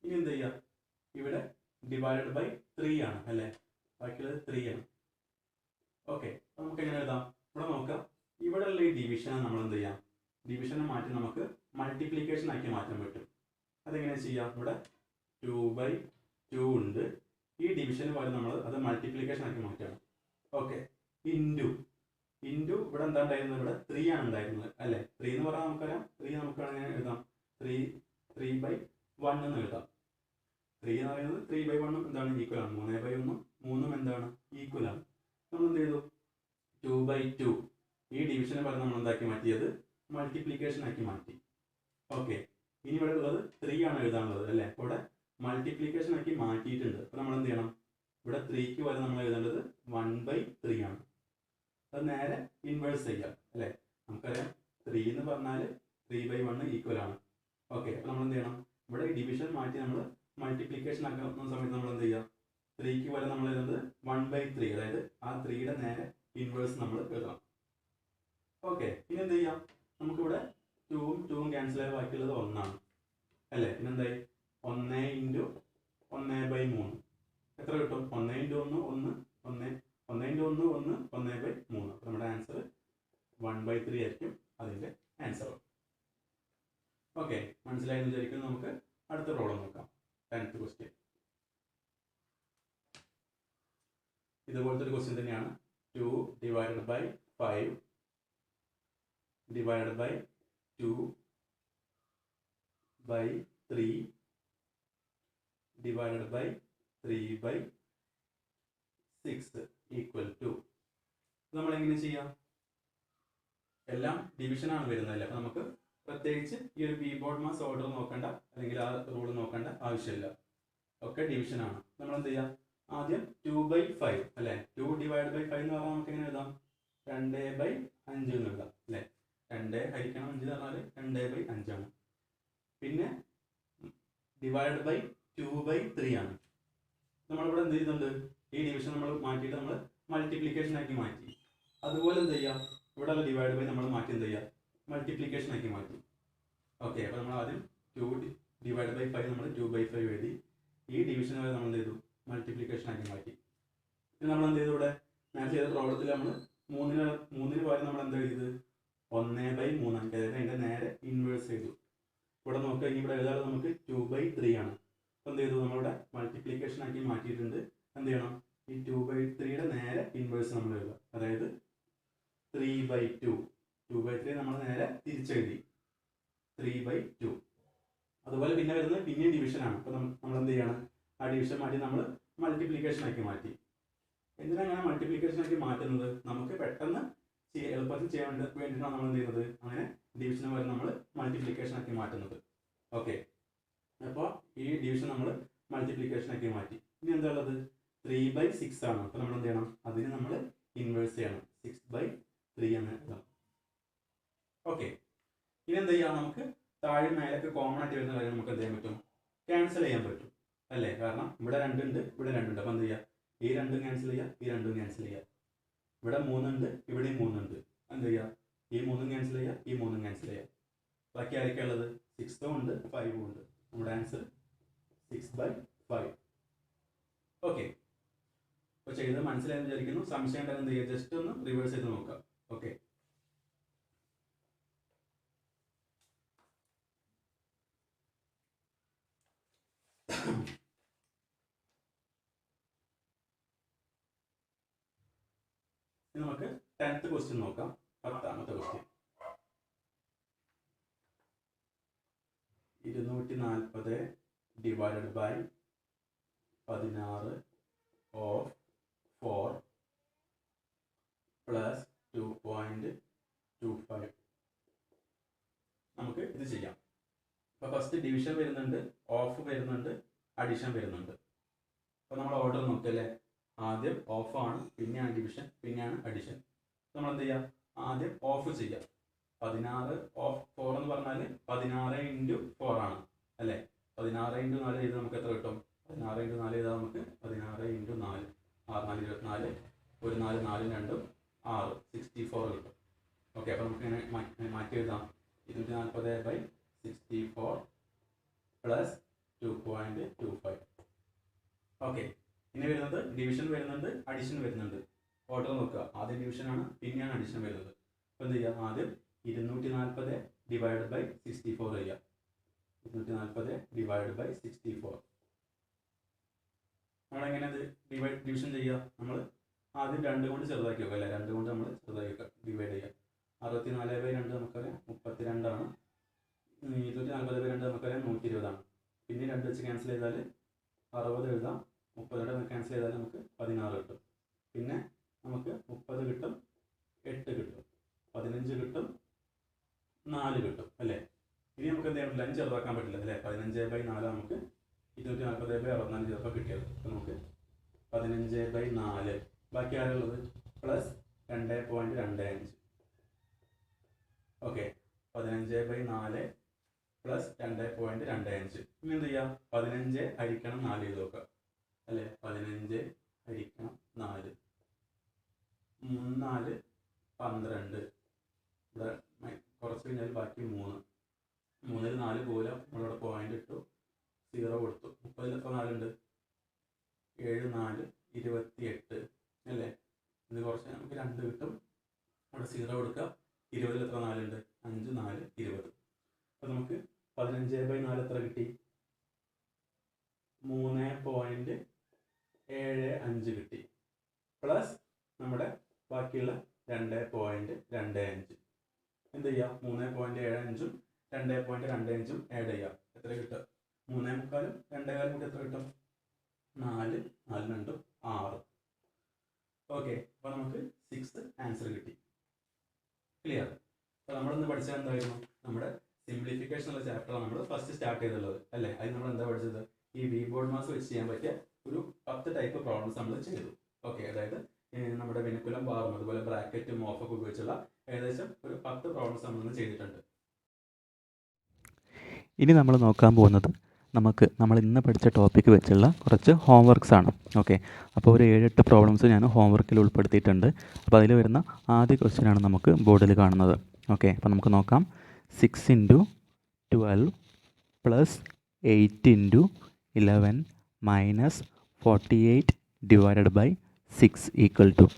ഇനി എന്ത് ചെയ്യാം? ഇവിടെ ഡിവൈഡഡ് ബൈ 3 ആണ് അല്ലേ? ബാക്കിയുള്ളത് 3 ആണ്. ഓക്കെ, നമുക്ക് എങ്ങനെ എഴുതാം? ഇവിടെ നോക്കാം. ഇവിടെ ഉള്ള ഈ ഡിവിഷനെ നമ്മൾ എന്ത് ചെയ്യാം? ഡിവിഷനെ മാറ്റി നമുക്ക് മൾട്ടിപ്ലിക്കേഷൻ ആക്കി മാറ്റാൻ പറ്റും. അതെങ്ങനെ ചെയ്യാം? ഇവിടെ 2/2 ഉണ്ട്. ഈ ഡിവിഷന് പോലെ നമ്മൾ അത് മൾട്ടിപ്ലിക്കേഷൻ ആക്കി മാറ്റണം. ഓക്കെ, ഇൻറ്റു ഇവിടെ എന്താ ഉണ്ടായിരുന്നത്? ഇവിടെ 3 ആണ് ഉണ്ടായിരുന്നത് അല്ലേ? 3 എന്ന് പറഞ്ഞാൽ നമുക്കറിയാം 3 നമുക്ക് എങ്ങനെ എഴുതാം? 3/1 എന്ന് എഴുതാം. 3 എന്ന് പറയുന്നത് 3/1 എന്താണ്? ഈക്വൽ ആണ്. 3/1 3 എന്താണ്? ഈക്വൽ ആണ്. നമ്മൾ എന്ത് ചെയ്തു? 2/2 ഈ ഡിവിഷനെ പോലെ നമ്മൾ എന്താക്കി മാറ്റിയത്? മൾട്ടിപ്ലിക്കേഷൻ ആക്കി മാറ്റി. ഓക്കെ, ഇനി ഇവിടെ ഉള്ളത് 3 ആണ് എഴുതാനുള്ളത് അല്ലേ? ഇവിടെ മൾട്ടിപ്ലിക്കേഷൻ ആക്കി മാറ്റിയിട്ടുണ്ട്. അപ്പോൾ നമ്മൾ എന്ത് ചെയ്യണം? ഇവിടെ 3ക്ക് വരെ നമ്മൾ എഴുതേണ്ടത് 1/3 ആണ്. അത് നേരെ ഇൻവേഴ്സ് ചെയ്യാം അല്ലേ? നമുക്കറിയാം 3 എന്ന് പറഞ്ഞാൽ 3/1 ഈക്വൽ ആണ്. ഓക്കെ, അപ്പോൾ നമ്മൾ എന്ത് ചെയ്യണം, ഇവിടെ ഡിവിഷൻ മാറ്റി നമ്മൾ മൾട്ടിപ്ലിക്കേഷൻ ആക്കുന്ന സമയത്ത് നമ്മൾ എന്ത് ചെയ്യുക, 3ക്ക് പോലെ നമ്മൾ എഴുതുന്നത് 1/3, അതായത് ആ 3യുടെ നേരെ ഇൻവേഴ്സ് നമ്മൾ എഴുതണം. ഓക്കെ, ഇനി എന്ത് ചെയ്യാം, നമുക്കിവിടെ 2ഉം ക്യാൻസൽ ആയി ബാക്കിയുള്ളത് 1 ആണ് അല്ലേ. പിന്നെന്തായി, 1 × 1/3 എത്ര കിട്ടും, 1 × 1 1 1 1 × 1 1 1/3. അപ്പോൾ നമ്മുടെ ആൻസർ 1/3 ആയിരിക്കും അതിൻ്റെ ആൻസർ. ഓക്കെ, മനസ്സിലായെന്ന് വിചാരിക്കുന്നു. നമുക്ക് അടുത്ത പ്രോബ്ലം നോക്കാം. 10th ക്വസ്റ്റ്യൻ ഇതുപോലത്തെ ഒരു ക്വസ്റ്റ്യൻ തന്നെയാണ്. 2 / 5 divided by 2/3 divided by 3/6 equal to. നമ്മൾ എങ്ങനെ ചെയ്യാം, എല്ലാം ഡിവിഷൻ ആണ് വരുന്നതല്ലേ. അപ്പോൾ നമുക്ക് പ്രത്യേകിച്ച് ഈ ഒരു കീബോർഡ് മാസ് ഓർഡർ നോക്കണ്ട, അല്ലെങ്കിൽ ആ റൂൾ നോക്കേണ്ട ആവശ്യമില്ല, ഒക്കെ ഡിവിഷൻ ആണ്. നമ്മൾ എന്ത് ചെയ്യാം, ആദ്യം 2/5 അല്ലേ. 2 / 5 എന്ന് പറഞ്ഞാൽ നമുക്ക് എങ്ങനെ എഴുതാം, 2/5 എന്ന് എഴുതാം അല്ലേ. 2 ഹരിക്കണം 5 എന്ന് പറഞ്ഞാൽ 2/5 ആണ്. പിന്നെ ഡിവൈഡ് ബൈ 2/3 ആണ്. നമ്മളിവിടെ എന്ത് ചെയ്യുന്നുണ്ട്, ഈ ഡിവിഷൻ നമ്മൾ മാറ്റിയിട്ട് നമ്മൾ മൾട്ടിപ്ലിക്കേഷൻ ആക്കി മാറ്റി. അതുപോലെ എന്ത് ചെയ്യാം, ഇവിടെ ഉള്ള ഡിവൈഡ് ബൈ നമ്മൾ മാറ്റി എന്ത് ചെയ്യുക, മൾട്ടിപ്ലിക്കേഷൻ ആക്കി മാറ്റി. ഓക്കെ, അപ്പോൾ നമ്മൾ ആദ്യം 2 / 5 നമ്മൾ 2/5 എഴുതി. ഈ ഡിവിഷൻ വരെ നമ്മൾ എന്ത് ചെയ്തു, മൾട്ടിപ്ലിക്കേഷൻ ആക്കി മാറ്റി. പിന്നെ നമ്മൾ എന്ത് ചെയ്തു, ഇവിടെ നേരത്തെ ചെയ്ത പ്രോബ്ലത്തിൽ നമ്മൾ 3ന് പകരം നമ്മൾ എന്താ എഴുതിയത്, 1/3 ആക്കി, അതായത് അതിൻ്റെ നേരെ ഇൻവേഴ്സ് ചെയ്തു. ഇവിടെ നോക്കുക, ഇനി ഇവിടെ എഴുതാതെ നമുക്ക് 2/3 ആണ്. അപ്പോൾ എന്ത് ചെയ്തു, നമ്മളിവിടെ മൾട്ടിപ്ലിക്കേഷൻ ആക്കി മാറ്റിയിട്ടുണ്ട്. എന്ത് ചെയ്യണം, ഈ 2/3യുടെ നേരെ ഇൻവേഴ്സ് നമ്മൾ എഴുതുക, അതായത് 3/2. 2/3 നമ്മൾ നേരെ തിരിച്ചെഴുതി 3/2. അതുപോലെ പിന്നെ വരുന്നത് പിന്നെയും ഡിവിഷനാണ്. അപ്പോൾ നമ്മൾ എന്ത് ചെയ്യണം, ആ ഡിവിഷൻ മാറ്റി നമ്മൾ മൾട്ടിപ്ലിക്കേഷൻ ആക്കി മാറ്റി. എന്തിനാണ് അങ്ങനെ മൾട്ടിപ്ലിക്കേഷൻ ആക്കി മാറ്റുന്നത്, നമുക്ക് പെട്ടെന്ന് എളുപ്പത്തിൽ ചെയ്യാൻ വേണ്ടിയിട്ടാണ് നമ്മൾ എന്ത് ചെയ്യുന്നത്, അങ്ങനെ ഡിവിഷന് വരെ നമ്മൾ മൾട്ടിപ്ലിക്കേഷൻ ആക്കി മാറ്റുന്നത്. ഓക്കെ, അപ്പോൾ ഈ ഡിവിഷൻ നമ്മൾ മൾട്ടിപ്ലിക്കേഷൻ ആക്കി മാറ്റി. ഇനി എന്താ ഉള്ളത്, 3/6 ആണ്. അപ്പോൾ നമ്മൾ എന്ത് ചെയ്യണം, അതിന് നമ്മൾ ഇൻവേഴ്സ് ചെയ്യണം, 6/3 എന്ന് എഴുതണം. ഓക്കെ, ഇനി എന്ത് ചെയ്യാം, നമുക്ക് താഴെ മേലൊക്കെ കോമൺ ആയിട്ട് വരുന്ന കാര്യം നമുക്ക് എന്ത് ചെയ്യാൻ പറ്റും, ക്യാൻസൽ ചെയ്യാൻ പറ്റും അല്ലേ. കാരണം ഇവിടെ 2 ഉണ്ട്, ഇവിടെ 2 ഉണ്ട്. അപ്പോൾ എന്ത് ചെയ്യുക, ഈ 2 ക്യാൻസൽ ചെയ്യുക, ഈ 2 ക്യാൻസൽ ചെയ്യുക. ഇവിടെ 3 ഉണ്ട്, ഇവിടെയും 3 ഉണ്ട്. എന്ത് ചെയ്യുക, ഈ 3 ക്യാൻസൽ ചെയ്യുക, ഈ 3 ക്യാൻസൽ ചെയ്യുക. ബാക്കി ആയിരിക്കും ഉള്ളത്, 6ഉം ഉണ്ട് 5ഉം ഉണ്ട്. നമ്മുടെ ആൻസർ 6/5. ഓക്കെ, അപ്പോൾ ചെയ്ത് മനസ്സിലായെന്ന് വിചാരിക്കുന്നു. സംശയം ഉണ്ടെങ്കിൽ എന്ത് ചെയ്യുക, ജസ്റ്റ് ഒന്ന് റിവേഴ്സ് ചെയ്ത് നോക്കാം. ഓക്കെ, നമുക്ക് 10th ക്വസ്റ്റ്യൻ നോക്കാം. 10ാമത്തെ question 240 divided by 16 of 4 plus 2.25. നമുക്ക് ഇത് ചെയ്യാം. അപ്പോൾ ഫസ്റ്റ് ഡിവിഷൻ വരുന്നുണ്ട്, ഓഫ് വരുന്നുണ്ട്, അഡിഷൻ വരുന്നുണ്ട്. അപ്പോൾ നമ്മൾ ഓർഡർ നോക്കല്ലേ, ആദ്യം ഓഫ് ആണ്, പിന്നെയാണ് ഡിവിഷൻ, പിന്നെയാണ് അഡിഷൻ. നമ്മൾ എന്ത് ചെയ്യുക, ആദ്യം ഓഫ് ചെയ്യുക. 16 ഓഫ് 4 എന്ന് പറഞ്ഞാൽ 16 × 4 ആണ് അല്ലേ. 16 × 4 ചെയ്ത് നമുക്ക് എത്ര കിട്ടും, 16 × 4 ചെയ്താൽ നമുക്ക് 16 × 4 6 4 24, ഒരു 4 4 2 6 64 കിട്ടും. ഓക്കെ, അപ്പോൾ നമുക്ക് ഇങ്ങനെ മാറ്റി എഴുതാം, 240/64 പ്ലസ് 2.25. ഓക്കെ, ഇനി വരുന്നത് ഡിവിഷൻ വരുന്നുണ്ട്, അഡിഷൻ വരുന്നുണ്ട്. ഓർഡർ നോക്കുക, ആദ്യം ഡിവിഷൻ ആണ്, പിന്നെയാണ് അഡിഷൻ വരുന്നത്. അപ്പോൾ എന്ത് ചെയ്യുക, ആദ്യം 240 divided by 64 ചെയ്യുക. 240 divided by 64. നമ്മളെങ്ങനെ അത് ഡിവിഷൻ ചെയ്യുക, നമ്മൾ ആദ്യം 2 കൊണ്ട് ചെറുതാക്കി വെക്കുക അല്ലേ. 2 കൊണ്ട് നമ്മൾ ചെറുതാക്കി വെക്കുക, ഡിവൈഡ് ചെയ്യുക. 64/2 നമുക്കറിയാം 32 ആണ്. 240/2 നമുക്കറിയാം 120 ആണ്. പിന്നെ 2 വെച്ച് ക്യാൻസൽ ചെയ്താൽ 60 എഴുതാം. 32 ക്യാൻസൽ ചെയ്താൽ നമുക്ക് 16 കിട്ടും. പിന്നെ നമുക്ക് 30 കിട്ടും, 8 കിട്ടും, 15 കിട്ടും, 4 കിട്ടും അല്ലേ. ഇനി നമുക്ക് എന്ത് ചെയ്യാൻ പറ്റില്ല, 5 ചെറുതാക്കാൻ പറ്റില്ല അല്ലേ. 15/4 നമുക്ക് 240/64 ചെറുപ്പം കിട്ടിയത്. അപ്പോൾ നമുക്ക് 15/4 ബാക്കി ആരുള്ളത് പ്ലസ് 2.25. Okay, 15/4 plus 2.25. ഇനി എന്ത് ചെയ്യാം? 15 ഹരിക്കണം 4 ചെയ്ത് നോക്കുക അല്ലേ? 15 ഹരിക്കണം 4, 3 4 12. ഇവിടെ കുറച്ച് കഴിഞ്ഞാൽ ബാക്കി 3. 3ൽ 4 പോലെ നമ്മളിവിടെ പോയിന്റ് ഇട്ടു, 0 കൊടുത്തു. 30ൽ എത്ര 4 ഉണ്ട്? 7 4 28 അല്ലേ? ഇത് കുറച്ച് നമുക്ക് 2 കിട്ടും. അവിടെ 0 കൊടുക്കുക. 20ൽ എത്ര 4 ഉണ്ട്? 5 4 20. അപ്പോൾ നമുക്ക് 15/4 എത്ര കിട്ടി? 3.75 കിട്ടി. പ്ലസ് നമ്മുടെ ബാക്കിയുള്ള 2.25. എന്ത് ചെയ്യുക? 3.75ഉം 2.25ഉം ആഡ് ചെയ്യുക. എത്ര കിട്ടുക? 3.25 2.25 കൂടി എത്ര കിട്ടും? 4 4 2 6. ഓക്കെ, അപ്പോൾ നമുക്ക് 6 ആൻസർ കിട്ടി. ക്ലിയർ? അപ്പോൾ നമ്മളിന്ന് പഠിച്ചത് എന്തായിരുന്നു? നമ്മുടെ സിംപ്ലിഫിക്കേഷൻ ഉള്ള ചാപ്റ്ററാണ് നമ്മൾ ഫസ്റ്റ് സ്റ്റാർട്ട് ചെയ്തുള്ളത് അല്ലേ? അതിന് നമ്മൾ എന്താ പഠിച്ചത്? ഈ വി ബോർഡ് മാസ് വെച്ച് ചെയ്യാൻ പറ്റിയ ഒരു 10 ടൈപ്പ് പ്രോബ്ലംസ് നമ്മൾ ചെയ്തു. ഓക്കെ, അതായത് നമ്മുടെ വെനിക്കുലം ബാറും അതുപോലെ ബ്രാക്കറ്റും ഓഫൊക്കെ ഉപയോഗിച്ചുള്ള ഏകദേശം ഒരു 10 പ്രോബ്ലംസ് നമ്മൾ ചെയ്തിട്ടുണ്ട്. ഇനി നമ്മൾ നോക്കാൻ പോകുന്നത് നമ്മൾ ഇന്ന് പഠിച്ച ടോപ്പിക്ക് വെച്ചുള്ള കുറച്ച് ഹോംവർക്ക്സ് ആണ്. ഓക്കെ, അപ്പോൾ ഒരു 7-8 പ്രോബ്ലംസ് ഞാൻ ഹോംവർക്കിൽ ഉൾപ്പെടുത്തിയിട്ടുണ്ട്. അപ്പോൾ അതിൽ വരുന്ന ആദ്യ ക്വസ്റ്റ്യനാണ് നമുക്ക് ബോർഡിൽ കാണുന്നത്. ഓക്കെ, അപ്പോൾ നമുക്ക് നോക്കാം. 6 × 12 + 8 × 11 - 48 / 6 =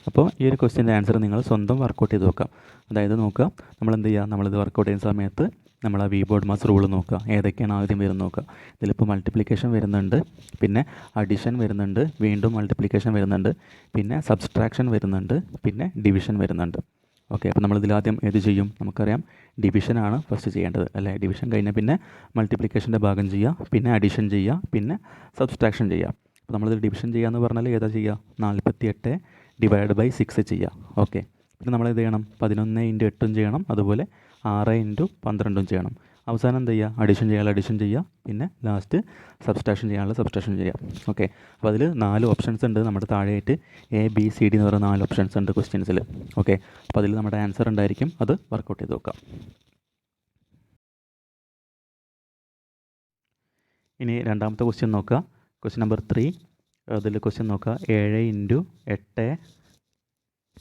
അപ്പോൾ ഈ ഒരു ക്വസ്റ്റ്യൻ്റെ ആൻസർ നിങ്ങൾ സ്വന്തം വർക്കൗട്ട് ചെയ്ത് നോക്കാം. അതായത് നോക്കുക, നമ്മൾ എന്ത് ചെയ്യുക? നമ്മളിത് വർക്കൗട്ട് ചെയ്യുന്ന സമയത്ത് നമ്മൾ ആ വി ബോർഡ് മാസ് റൂൾ നോക്കുക. ഏതൊക്കെയാണ് ആദ്യം വരുന്നത് നോക്കുക. ഇതിലിപ്പോൾ മൾട്ടിപ്ലിക്കേഷൻ വരുന്നുണ്ട്, പിന്നെ അഡിഷൻ വരുന്നുണ്ട്, വീണ്ടും മൾട്ടിപ്ലിക്കേഷൻ വരുന്നുണ്ട്, പിന്നെ സബ്സ്ട്രാക്ഷൻ വരുന്നുണ്ട്, പിന്നെ ഡിവിഷൻ വരുന്നുണ്ട്. ഓക്കെ, അപ്പോൾ നമ്മളിതിലാദ്യം ഏത് ചെയ്യും? നമുക്കറിയാം ഡിവിഷനാണ് ഫസ്റ്റ് ചെയ്യേണ്ടത് അല്ലേ? ഡിവിഷൻ കഴിഞ്ഞാൽ പിന്നെ മൾട്ടിപ്ലിക്കേഷൻ്റെ ഭാഗം ചെയ്യുക, പിന്നെ അഡിഷൻ ചെയ്യുക, പിന്നെ സബ്സ്ട്രാക്ഷൻ ചെയ്യുക. അപ്പോൾ നമ്മളിത് ഡിവിഷൻ ചെയ്യുക എന്ന് പറഞ്ഞാൽ ഏതാ ചെയ്യുക? 48 / 6 ചെയ്യുക. ഓക്കെ, പിന്നെ നമ്മളെന്ത് ചെയ്യണം? 11 × 8 ചെയ്യണം, അതുപോലെ 6 × 12 ചെയ്യണം. അവസാനം എന്ത് ചെയ്യുക? അഡിഷൻ ചെയ്യാനുള്ള അഡിഷൻ ചെയ്യുക, പിന്നെ ലാസ്റ്റ് സബ്സ്ട്രാക്ഷൻ ചെയ്യാനുള്ള സബ്സ്ട്രാക്ഷൻ ചെയ്യുക. ഓക്കെ, അപ്പോൾ അതിൽ 4 ഓപ്ഷൻസ് ഉണ്ട്. നമ്മുടെ താഴെയായിട്ട് ABCD എന്ന് പറയുന്ന 4 ഓപ്ഷൻസ് ഉണ്ട് ക്വസ്റ്റ്യൻസിൽ. ഓക്കെ, അപ്പോൾ അതിൽ നമ്മുടെ ആൻസർ ഉണ്ടായിരിക്കും. അത് വർക്കൗട്ട് ചെയ്ത് നോക്കാം. ഇനി രണ്ടാമത്തെ ക്വസ്റ്റ്യൻ നോക്കുക. Question number 3. അതിൽ ക്വസ്റ്റ്യൻ നോക്കുക. 7 × 8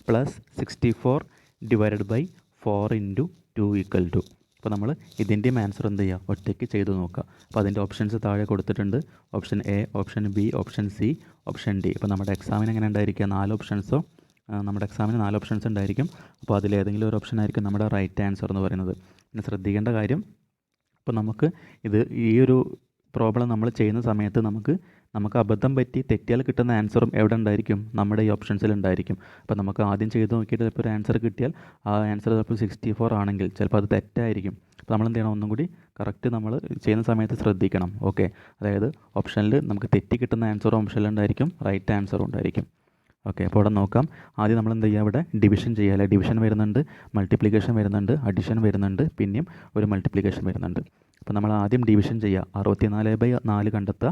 + 64 / 4 × 2 = അപ്പോൾ നമ്മൾ ഇതിൻ്റെയും ആൻസർ എന്ത് ചെയ്യുക? ഒറ്റയ്ക്ക് ചെയ്ത് നോക്കുക. അപ്പോൾ അതിൻ്റെ ഓപ്ഷൻസ് താഴെ കൊടുത്തിട്ടുണ്ട്. Option A, option B, option C, option D. ഇപ്പോൾ നമ്മുടെ എക്സാമിന് എങ്ങനെ ഉണ്ടായിരിക്കുക? 4 ഓപ്ഷൻസോ നമ്മുടെ എക്സാമിന് 4 ഓപ്ഷൻസ് ഉണ്ടായിരിക്കും. അപ്പോൾ അതിലേതെങ്കിലും ഒരു ഓപ്ഷൻ ആയിരിക്കും നമ്മുടെ റൈറ്റ് ആൻസർ എന്ന് പറയുന്നത്. പിന്നെ ശ്രദ്ധിക്കേണ്ട കാര്യം, അപ്പോൾ നമുക്ക് ഈ ഒരു പ്രോബ്ലം നമ്മൾ ചെയ്യുന്ന സമയത്ത് നമുക്ക് അബദ്ധം പറ്റി തെറ്റിയാൽ കിട്ടുന്ന ആൻസറും എവിടെ ഉണ്ടായിരിക്കും? നമ്മുടെ ഈ ഓപ്ഷൻസിൽ ഉണ്ടായിരിക്കും. അപ്പോൾ നമുക്ക് ആദ്യം ചെയ്ത് നോക്കിയിട്ട് ചിലപ്പോൾ ഒരു ആൻസർ കിട്ടിയാൽ ആ ആൻസർ ചിലപ്പോൾ 64 ആണെങ്കിൽ ചിലപ്പോൾ അത് തെറ്റായിരിക്കും. അപ്പോൾ നമ്മൾ എന്ത് ചെയ്യണം? ഒന്നും കൂടി കറക്റ്റ് നമ്മൾ ചെയ്യുന്ന സമയത്ത് ശ്രദ്ധിക്കണം. ഓക്കെ, അതായത് ഓപ്ഷനിൽ നമുക്ക് തെറ്റി കിട്ടുന്ന ആൻസറും ഓപ്ഷനിൽ ഉണ്ടായിരിക്കും, റൈറ്റ് ആൻസറും ഉണ്ടായിരിക്കും. ഓക്കെ, അപ്പോൾ ഇവിടെ നോക്കാം. ആദ്യം നമ്മൾ എന്ത് ചെയ്യുക? ഇവിടെ ഡിവിഷൻ ചെയ്യുക അല്ലേ? ഡിവിഷൻ വരുന്നുണ്ട്, മൾട്ടിപ്ലിക്കേഷൻ വരുന്നുണ്ട്, അഡിഷൻ വരുന്നുണ്ട്, പിന്നെയും ഒരു മൾട്ടിപ്ലിക്കേഷൻ വരുന്നുണ്ട്. അപ്പോൾ നമ്മൾ ആദ്യം ഡിവിഷൻ ചെയ്യുക. 64/4 കണ്ടെത്തുക.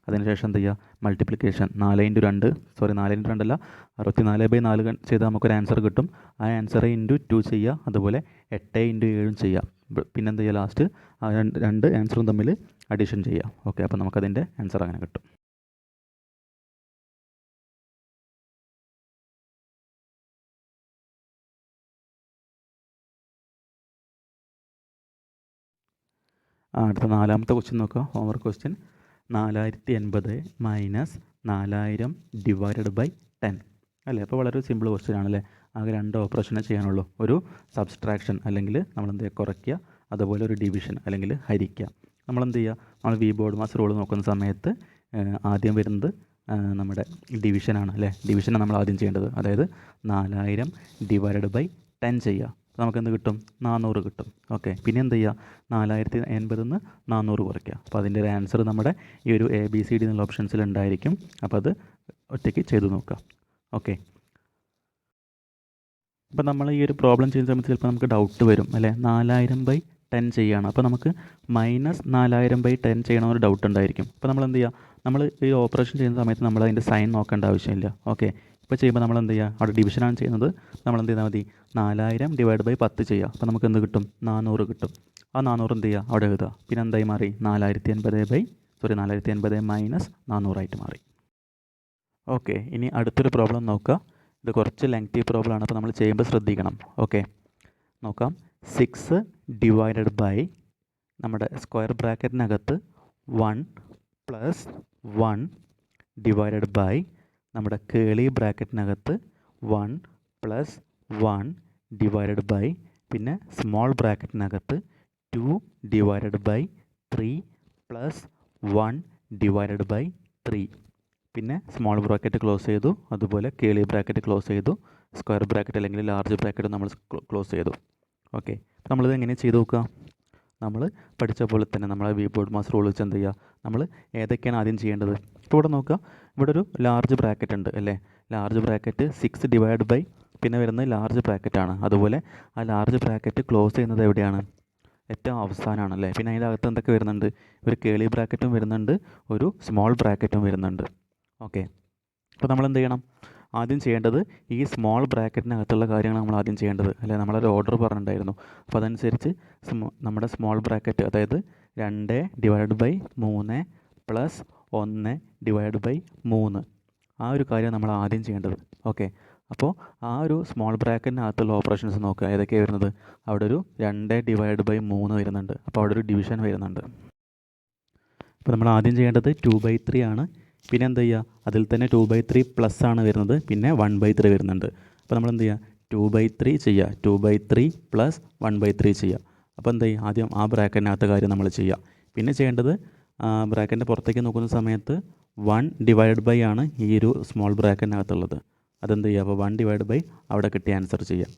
അതിനുശേഷം എന്ത് ചെയ്യുക? മൾട്ടിപ്ലിക്കേഷൻ 4 × 2 അല്ല 64/4 ചെയ്താൽ നമുക്കൊരു ആൻസർ കിട്ടും. ആ ആൻസർ × 2 ചെയ്യുക, അതുപോലെ 8 × 7 ചെയ്യുക. പിന്നെ എന്ത് ചെയ്യുക? ലാസ്റ്റ് ആ രണ്ട് ആൻസറും തമ്മിൽ അഡിഷൻ ചെയ്യുക. ഓക്കെ, അപ്പോൾ നമുക്കതിൻ്റെ ആൻസർ അങ്ങനെ കിട്ടും. അടുത്ത 4ാമത്തെ ക്വസ്റ്റ്യൻ നോക്കുക. Homework question. 4080 - 4000 / 10 അല്ലേ? അപ്പോൾ വളരെ സിമ്പിൾ ക്വസ്റ്റ്യൻ ആണല്ലേ? ആകെ 2 ഓപ്പറേഷനെ ചെയ്യാനുള്ളൂ. ഒരു സബ്സ്ട്രാക്ഷൻ അല്ലെങ്കിൽ നമ്മളെന്ത് ചെയ്യുക? കുറയ്ക്കുക, അതുപോലെ ഒരു ഡിവിഷൻ അല്ലെങ്കിൽ ഹരിക്കുക. നമ്മളെന്ത് ചെയ്യുക? നമ്മൾ വി ബോർഡ് മാസ് റൂൾ നോക്കുന്ന സമയത്ത് ആദ്യം വരുന്നത് നമ്മുടെ ഡിവിഷനാണ് അല്ലേ? ഡിവിഷനാണ് നമ്മൾ ആദ്യം ചെയ്യേണ്ടത്. അതായത് 4000 / 10 ചെയ്യുക. നമുക്ക് എന്ത് കിട്ടും? 400 കിട്ടും. ഓക്കെ, പിന്നെ എന്ത് ചെയ്യുക? 4080 നിന്ന് 400 കുറയ്ക്കുക. അപ്പോൾ അതിൻ്റെ ഒരു ആൻസർ നമ്മുടെ ഈ ഒരു ABCD എന്നുള്ള ഓപ്ഷൻസിൽ ഉണ്ടായിരിക്കും. അപ്പോൾ അത് ഒറ്റയ്ക്ക് ചെയ്ത് നോക്കുക. ഓക്കെ, അപ്പോൾ നമ്മൾ ഈ ഒരു പ്രോബ്ലം ചെയ്യുന്ന സമയത്ത് ചിലപ്പോൾ നമുക്ക് ഡൗട്ട് വരും അല്ലേ? 4000/10 ചെയ്യുകയാണ്. അപ്പോൾ നമുക്ക് -4000/10 ചെയ്യണമെന്നൊരു ഡൗട്ട് ഉണ്ടായിരിക്കും. അപ്പോൾ നമ്മൾ എന്ത് ചെയ്യുക? നമ്മൾ ഈ ഓപ്പറേഷൻ ചെയ്യുന്ന സമയത്ത് നമ്മൾ അതിൻ്റെ സൈൻ നോക്കേണ്ട ആവശ്യമില്ല. ഓക്കെ, ഇപ്പോൾ ചെയ്യുമ്പോൾ നമ്മൾ എന്ത് ചെയ്യുക, അവിടെ ഡിവിഷനാണ് ചെയ്യുന്നത്, നമ്മൾ എന്ത് ചെയ്താൽ മതി, 4000 ഡിവൈഡ് ബൈ 10 ചെയ്യുക. അപ്പോൾ നമുക്ക് എന്ത് കിട്ടും, 400 കിട്ടും. ആ 400 എന്ത് ചെയ്യുക, അവിടെ എഴുതുക. പിന്നെ എന്തായി മാറി, 480 മൈനസ് 400 മാറി. ഓക്കെ, ഇനി അടുത്തൊരു പ്രോബ്ലം നോക്കുക. ഇത് കുറച്ച് ലെങ്തി പ്രോബ്ലം ആണ്, അപ്പോൾ നമ്മൾ ചെയ്യുമ്പോൾ ശ്രദ്ധിക്കണം. ഓക്കെ, നോക്കാം. 6 ഡിവൈഡഡ് ബൈ നമ്മുടെ സ്ക്വയർ ബ്രാക്കറ്റിനകത്ത് 1 പ്ലസ് 1 ഡിവൈഡഡ് ബൈ നമ്മുടെ കേളി ബ്രാക്കറ്റിനകത്ത് 1 പ്ലസ് 1 ഡിവൈഡഡ് ബൈ പിന്നെ സ്മോൾ ബ്രാക്കറ്റിനകത്ത് 2 divided by 3 plus 1 divided by 3 പിന്നെ സ്മോൾ ബ്രാക്കറ്റ് ക്ലോസ് ചെയ്തു, അതുപോലെ കേളി ബ്രാക്കറ്റ് ക്ലോസ് ചെയ്തു, സ്ക്വയർ ബ്രാക്കറ്റ് അല്ലെങ്കിൽ ലാർജ് ബ്രാക്കറ്റ് നമ്മൾ ക്ലോസ് ചെയ്തു. ഓക്കെ, നമ്മളിത് എങ്ങനെ ചെയ്ത് നോക്കുക, നമ്മൾ പഠിച്ച പോലെ തന്നെ നമ്മളെ വി ബോർഡ് മാസ് റൂൾ വെച്ച് എന്ത് ചെയ്യുക, നമ്മൾ ഏതൊക്കെയാണ് ആദ്യം ചെയ്യേണ്ടത്. ഇപ്പോൾ ഇവിടെ നോക്കുക, ഇവിടെ ഒരു ലാർജ് ബ്രാക്കറ്റ് ഉണ്ട് അല്ലേ. ലാർജ് ബ്രാക്കറ്റ് 6 ഡിവൈഡ് ബൈ പിന്നെ വരുന്നത് ലാർജ് ബ്രാക്കറ്റാണ്. അതുപോലെ ആ ലാർജ് ബ്രാക്കറ്റ് ക്ലോസ് ചെയ്യുന്നത് എവിടെയാണ്, ഏറ്റവും അവസാനമാണ് അല്ലേ. പിന്നെ അതിൻ്റെ അകത്ത് എന്തൊക്കെ വരുന്നുണ്ട്, ഒരു കേളി ബ്രാക്കറ്റും വരുന്നുണ്ട്, ഒരു സ്മോൾ ബ്രാക്കറ്റും വരുന്നുണ്ട്. ഓക്കെ, അപ്പോൾ നമ്മൾ എന്ത് ചെയ്യണം, ആദ്യം ചെയ്യേണ്ടത് ഈ സ്മോൾ ബ്രാക്കറ്റിനകത്തുള്ള കാര്യങ്ങൾ നമ്മൾ ആദ്യം ചെയ്യേണ്ടത് അല്ലേ. നമ്മളൊരു ഓർഡർ പറഞ്ഞിട്ടുണ്ടായിരുന്നു. അപ്പോൾ അതനുസരിച്ച് നമ്മുടെ സ്മോൾ ബ്രാക്കറ്റ്, അതായത് 2 divide by 3 plus 1 divide by 3, ആ ഒരു കാര്യം നമ്മൾ ആദ്യം ചെയ്യേണ്ടത്. ഓക്കെ, അപ്പോൾ ആ ഒരു സ്മോൾ ബ്രാക്കറ്റിനകത്തുള്ള ഓപ്പറേഷൻസ് നോക്കുക, ഏതൊക്കെയാണ് വരുന്നത്. അവിടെ ഒരു 2 ഡിവൈഡ് ബൈ 3 വരുന്നുണ്ട്, അപ്പോൾ അവിടെ ഒരു ഡിവിഷൻ വരുന്നുണ്ട്. അപ്പോൾ നമ്മൾ ആദ്യം ചെയ്യേണ്ടത് 2/3 ആണ്. പിന്നെ എന്ത് ചെയ്യുക, അതിൽ തന്നെ 2/3 പ്ലസ് ആണ് വരുന്നത്, പിന്നെ 1/3 വരുന്നുണ്ട്. അപ്പോൾ നമ്മൾ എന്ത് ചെയ്യുക, 2/3 ചെയ്യുക, 2/3 പ്ലസ് 1/3 ചെയ്യുക. അപ്പോൾ എന്ത് ചെയ്യുക, ആദ്യം ആ ബ്രാക്കറ്റിനകത്ത് കാര്യം നമ്മൾ ചെയ്യുക. പിന്നെ ചെയ്യേണ്ടത് ബ്രാക്കറ്റിൻ്റെ പുറത്തേക്ക് നോക്കുന്ന സമയത്ത് 1 ഡിവൈഡ് ബൈ ആണ് ഈ ഒരു സ്മോൾ ബ്രാക്കറ്റിനകത്തുള്ളത്. അതെന്ത് ചെയ്യുക, അപ്പോൾ 1 ഡിവൈഡ് ബൈ അവിടെ കിട്ടിയ ആൻസർ ചെയ്യുക.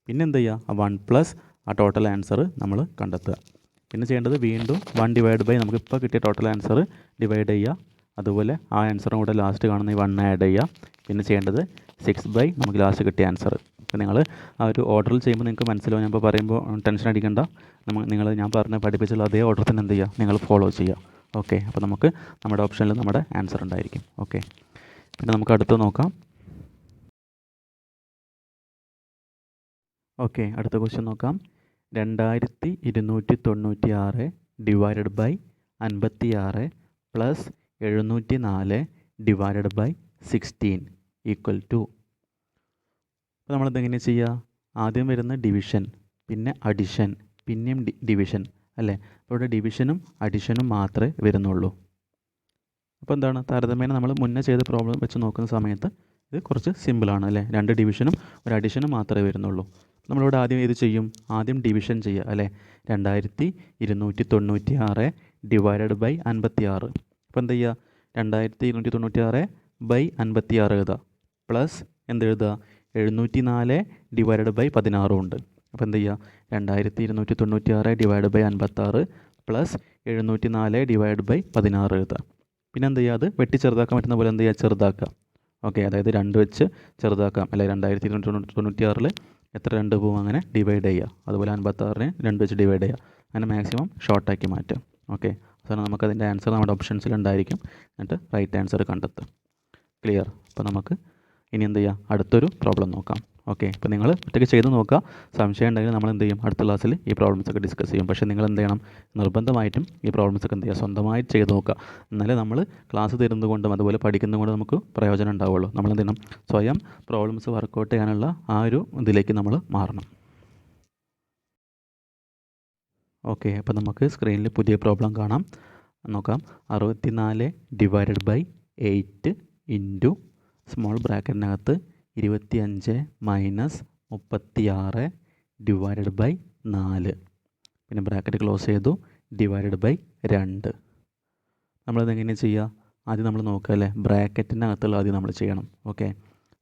പിന്നെ എന്ത് ചെയ്യുക, ആ 1 പ്ലസ് ആ ടോട്ടൽ ആൻസർ നമ്മൾ കണ്ടെത്തുക. പിന്നെ ചെയ്യേണ്ടത് വീണ്ടും 1 ഡിവൈഡ് ബൈ നമുക്കിപ്പോൾ കിട്ടിയ ടോട്ടൽ ആൻസർ ഡിവൈഡ് ചെയ്യുക. അതുപോലെ ആ ആൻസറും കൂടെ ലാസ്റ്റ് കാണുന്ന ഈ 1 ആഡ് ചെയ്യുക. പിന്നെ ചെയ്യേണ്ടത് 6 നമുക്ക് ലാസ്റ്റ് കിട്ടിയ ആൻസർ. അപ്പോൾ നിങ്ങൾ ആ ഒരു ഓർഡറിൽ ചെയ്യുമ്പോൾ നിങ്ങൾക്ക് മനസ്സിലാവും. ഞാൻ ഇപ്പോൾ പറയുമ്പോൾ ടെൻഷൻ അടിക്കേണ്ട, നിങ്ങൾ ഞാൻ പഠിപ്പിച്ചുള്ള അതേ ഓർഡർ തന്നെ എന്ത് ചെയ്യുക, നിങ്ങൾ ഫോളോ ചെയ്യുക. ഓക്കെ, അപ്പോൾ നമുക്ക് നമ്മുടെ ഓപ്ഷനിൽ നമ്മുടെ ആൻസർ ഉണ്ടായിരിക്കും. ഓക്കെ, പിന്നെ നമുക്ക് അടുത്ത് നോക്കാം. ഓക്കെ, അടുത്ത ക്വസ്റ്റ്യൻ നോക്കാം. 2296 divided by 56 plus 704 divided by 16 equal to. അപ്പോൾ നമ്മളെന്തെങ്ങനെ ചെയ്യുക, ആദ്യം വരുന്ന ഡിവിഷൻ, പിന്നെ അഡിഷൻ, പിന്നെയും ഡിവിഷൻ അല്ലേ. അപ്പോൾ ഇവിടെ ഡിവിഷനും അഡിഷനും മാത്രമേ വരുന്നുള്ളൂ. അപ്പോൾ എന്താണ്, താരതമ്യേന നമ്മൾ മുന്നേ ചെയ്ത പ്രോബ്ലം വെച്ച് നോക്കുന്ന സമയത്ത് ഇത് കുറച്ച് സിമ്പിളാണ് അല്ലേ. 2 ഡിവിഷനും ഒരു അഡിഷനും മാത്രമേ വരുന്നുള്ളൂ. നമ്മളിവിടെ ആദ്യം ഇത് ചെയ്യും, ആദ്യം ഡിവിഷൻ ചെയ്യുക അല്ലേ. 2296 ഡിവൈഡഡ് ബൈ 56. അപ്പോൾ എന്ത് ചെയ്യുക, 2296 ബൈ 56 എഴുതുക, പ്ലസ് എന്ത് എഴുതുക, 704 ഡിവൈഡഡ് ബൈ 16 ഉണ്ട്. അപ്പോൾ എന്ത് ചെയ്യുക, 2296 divide by 56 plus 704 divide by 16 എഴുതുക. പിന്നെ എന്ത് ചെയ്യുക, അത് വെട്ടി ചെറുതാക്കാൻ പറ്റുന്ന പോലെ എന്ത് ചെയ്യുക, ചെറുതാക്കുക. ഓക്കെ, അതായത് 2 വെച്ച് ചെറുതാക്കാം അല്ലെ. 2296 എത്ര 2 പോവും, അങ്ങനെ ഡിവൈഡ് ചെയ്യുക. അതുപോലെ 56 2 വെച്ച് ഡിവൈഡ് ചെയ്യുക. അങ്ങനെ മാക്സിമം ഷോർട്ടാക്കി മാറ്റുക. ഓക്കെ, അവസാനം നമുക്കതിൻ്റെ ആൻസർ നമ്മുടെ ഓപ്ഷൻസിൽ ഉണ്ടായിരിക്കും. എന്നിട്ട് റൈറ്റ് ആൻസർ കണ്ടെത്തുക. ക്ലിയർ. അപ്പോൾ നമുക്ക് ഇനി എന്ത് ചെയ്യാം, അടുത്തൊരു പ്രോബ്ലം നോക്കാം. ഓക്കെ, ഇപ്പോൾ നിങ്ങൾ ഒറ്റയ്ക്ക് ചെയ്ത് നോക്കുക. സംശയം ഉണ്ടെങ്കിൽ നമ്മൾ എന്ത് ചെയ്യും, അടുത്ത ക്ലാസ്സിൽ ഈ പ്രോബ്ലംസ് ഒക്കെ ഡിസ്കസ് ചെയ്യും. പക്ഷേ നിങ്ങൾ എന്ത് ചെയ്യണം, നിർബന്ധമായിട്ടും ഈ പ്രോബ്ലംസ് ഒക്കെ എന്ത് ചെയ്യുക, സ്വന്തമായിട്ട് ചെയ്ത് നോക്കുക. എന്നാലേ നമ്മൾ ക്ലാസ് തരുന്നതുകൊണ്ടും അതുപോലെ പഠിക്കുന്നതുകൊണ്ടും നമുക്ക് പ്രയോജനം ഉണ്ടാവുള്ളൂ. നമ്മൾ എന്ത് ചെയ്യണം, സ്വയം പ്രോബ്ലംസ് വർക്കൗട്ട് ചെയ്യാനുള്ള ആ ഒരു ഇതിലേക്ക് നമ്മൾ മാറണം. ഓക്കെ, അപ്പോൾ നമുക്ക് സ്ക്രീനിൽ പുതിയ പ്രോബ്ലം കാണാം. നോക്കാം. 64 ഡിവൈഡഡ് ബൈ 8 ഇൻറ്റു സ്മോൾ ബ്രാക്കറ്റിനകത്ത് 25 മൈനസ് 36 ഡിവൈഡഡ് ബൈ 4, പിന്നെ ബ്രാക്കറ്റ് ക്ലോസ് ചെയ്തു, ഡിവൈഡഡ് ബൈ 2. നമ്മളതെങ്ങനെയാണ് ചെയ്യുക, ആദ്യം നമ്മൾ നോക്കുക അല്ലേ. ബ്രാക്കറ്റിനകത്തുള്ള ആദ്യം നമ്മൾ ചെയ്യണം. ഓക്കെ,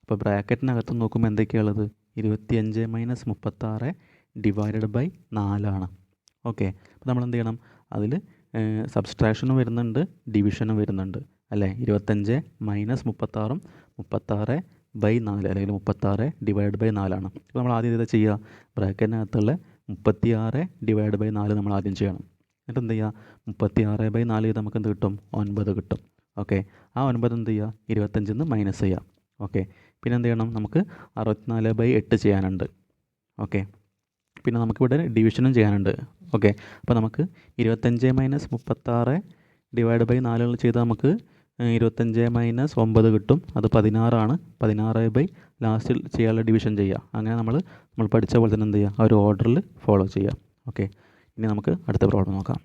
അപ്പോൾ ബ്രാക്കറ്റിനകത്ത് നോക്കുമ്പോൾ എന്തൊക്കെയുള്ളത്, 25 മൈനസ് 36 ഡിവൈഡഡ് ബൈ 4 ഓക്കെ, അപ്പോൾ നമ്മൾ എന്ത് ചെയ്യണം, അതിൽ സബ്സ്ട്രാക്ഷനും വരുന്നുണ്ട്, ഡിവിഷനും വരുന്നുണ്ട് അല്ലേ. 25 മൈനസ് 36 36 ബൈ 4 അല്ലെങ്കിൽ 36 ഡിവൈഡ് ബൈ 4. അപ്പോൾ നമ്മൾ ആദ്യം ഇത് ചെയ്യുക, ബ്രാക്കറ്റിനകത്തുള്ള 36 ഡിവൈഡ് ബൈ 4 നമ്മൾ ആദ്യം ചെയ്യണം. എന്നിട്ട് എന്ത് ചെയ്യുക, 36 ബൈ 4 ചെയ്ത് നമുക്ക് എന്ത് കിട്ടും, 9 കിട്ടും. ഓക്കെ, ആ 9 എന്ത് ചെയ്യുക, 25 മൈനസ് ചെയ്യുക. ഓക്കെ, പിന്നെ എന്ത് ചെയ്യണം, നമുക്ക് 64/8 ചെയ്യാനുണ്ട്. ഓക്കെ, പിന്നെ നമുക്കിവിടെ ഡിവിഷനും ചെയ്യാനുണ്ട്. ഓക്കെ, അപ്പോൾ നമുക്ക് 25 - 36 ÷ 4 ചെയ്താൽ നമുക്ക് 25 - 9 കിട്ടും. അത് 16 ആണ്. 16 ലാസ്റ്റിൽ ചെയ്യാനുള്ള ഡിവിഷൻ ചെയ്യുക. അങ്ങനെ നമ്മൾ പഠിച്ച പോലെ തന്നെ എന്ത് ചെയ്യുക, ആ ഒരു ഓർഡറിൽ ഫോളോ ചെയ്യുക. ഓക്കെ, ഇനി നമുക്ക് അടുത്ത പ്രോബ്ലം നോക്കാം.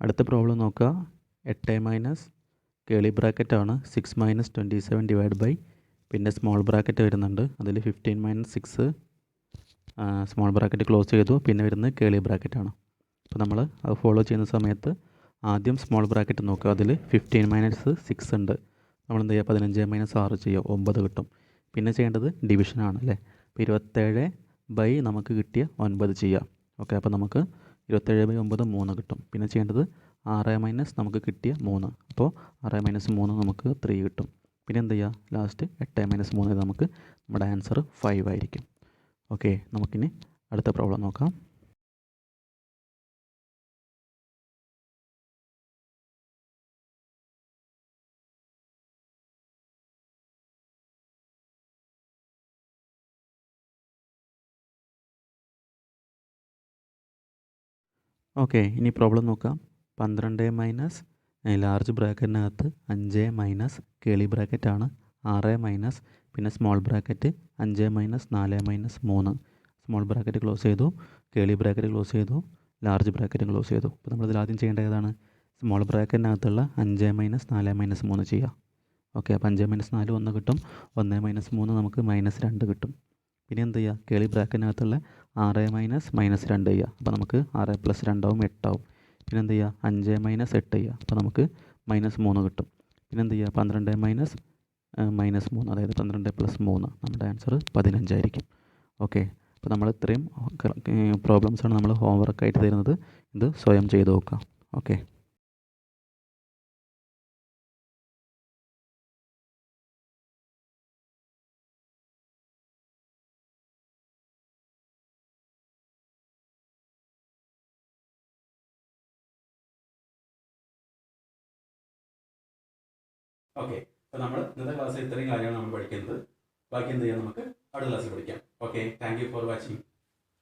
അടുത്ത പ്രോബ്ലം നോക്കുക. 8 - കേളി ബ്രാക്കറ്റാണ് 6 - 27 പിന്നെ സ്മോൾ ബ്രാക്കറ്റ് വരുന്നുണ്ട്. അതിൽ 15 - 6 സ്മോൾ ബ്രാക്കറ്റ് ക്ലോസ് ചെയ്തു. പിന്നെ വരുന്നത് കേളി ബ്രാക്കറ്റാണ്. അപ്പോൾ നമ്മൾ അത് ഫോളോ ചെയ്യുന്ന സമയത്ത് ആദ്യം സ്മോൾ ബ്രാക്കറ്റ് നോക്കുക. അതിൽ 15 - 6 ഉണ്ട്. നമ്മൾ എന്ത് ചെയ്യുക, 15 - 6 ചെയ്യുക, 9 കിട്ടും. പിന്നെ ചെയ്യേണ്ടത് ഡിവിഷനാണ് അല്ലേ. അപ്പോൾ 27 നമുക്ക് കിട്ടിയ 9 ചെയ്യുക. ഓക്കെ, അപ്പോൾ നമുക്ക് 27/9 3 കിട്ടും. പിന്നെ ചെയ്യേണ്ടത് 6 - നമുക്ക് കിട്ടിയ 3, അപ്പോൾ 6 - 3 നമുക്ക് 3 കിട്ടും. പിന്നെ എന്ത് ചെയ്യുക, ലാസ്റ്റ് 8 - 3 നമുക്ക് നമ്മുടെ ആൻസർ 5 ആയിരിക്കും. ഓക്കെ, നമുക്കിനി അടുത്ത പ്രോബ്ലം നോക്കാം. ഓക്കെ, ഇനി പ്രോബ്ലം നോക്കാം. 12 - ലാർജ് ബ്രാക്കറ്റിനകത്ത് 5 - കേളി ബ്രാക്കറ്റാണ് 6 - പിന്നെ small bracket 5 - 4 - 3 small bracket close ചെയ്തു, കേളി ബ്രാക്കറ്റ് ക്ലോസ് ചെയ്തു, ലാർജ് ബ്രാക്കറ്റ് ക്ലോസ് ചെയ്തു. അപ്പോൾ നമ്മളിതിൽ ആദ്യം ചെയ്യേണ്ടത് ഏതാണ്, സ്മോൾ ബ്രാക്കറ്റിനകത്തുള്ള 5 - 4 - 3 ചെയ്യുക. ഓക്കെ, അപ്പോൾ 5 - 4 1 കിട്ടും. 1 - 3 നമുക്ക് -2 കിട്ടും. പിന്നെ എന്ത് ചെയ്യുക, കേളി ബ്രാക്കറ്റിനകത്തുള്ള 6 - -2 ചെയ്യുക. അപ്പോൾ നമുക്ക് 6 + 2 ആവും 8 ആവും. പിന്നെ എന്ത് ചെയ്യുക, 5 - 8 ചെയ്യുക. അപ്പോൾ നമുക്ക് -3 കിട്ടും. പിന്നെ എന്ത് ചെയ്യുക, 12 - -3 അതായത് 12 + 3 നമ്മുടെ ആൻസർ 15 ആയിരിക്കും. ഓക്കെ, അപ്പോൾ നമ്മൾ ഇത്രയും പ്രോബ്ലംസാണ് നമ്മൾ ഹോംവർക്കായിട്ട് തരുന്നത്. ഇത് സ്വയം ചെയ്ത് നോക്കാം. ഓക്കെ. ഓക്കെ, അപ്പോൾ നമ്മൾ ഇന്നത്തെ ക്ലാസ്സിൽ ഇത്രയും കാര്യമാണ് നമ്മൾ പഠിക്കുന്നത്. ബാക്കി എന്ത് ചെയ്യാം, നമുക്ക് അടുത്ത ക്ലാസ്സിൽ പഠിക്കാം. Okay, thank you for watching.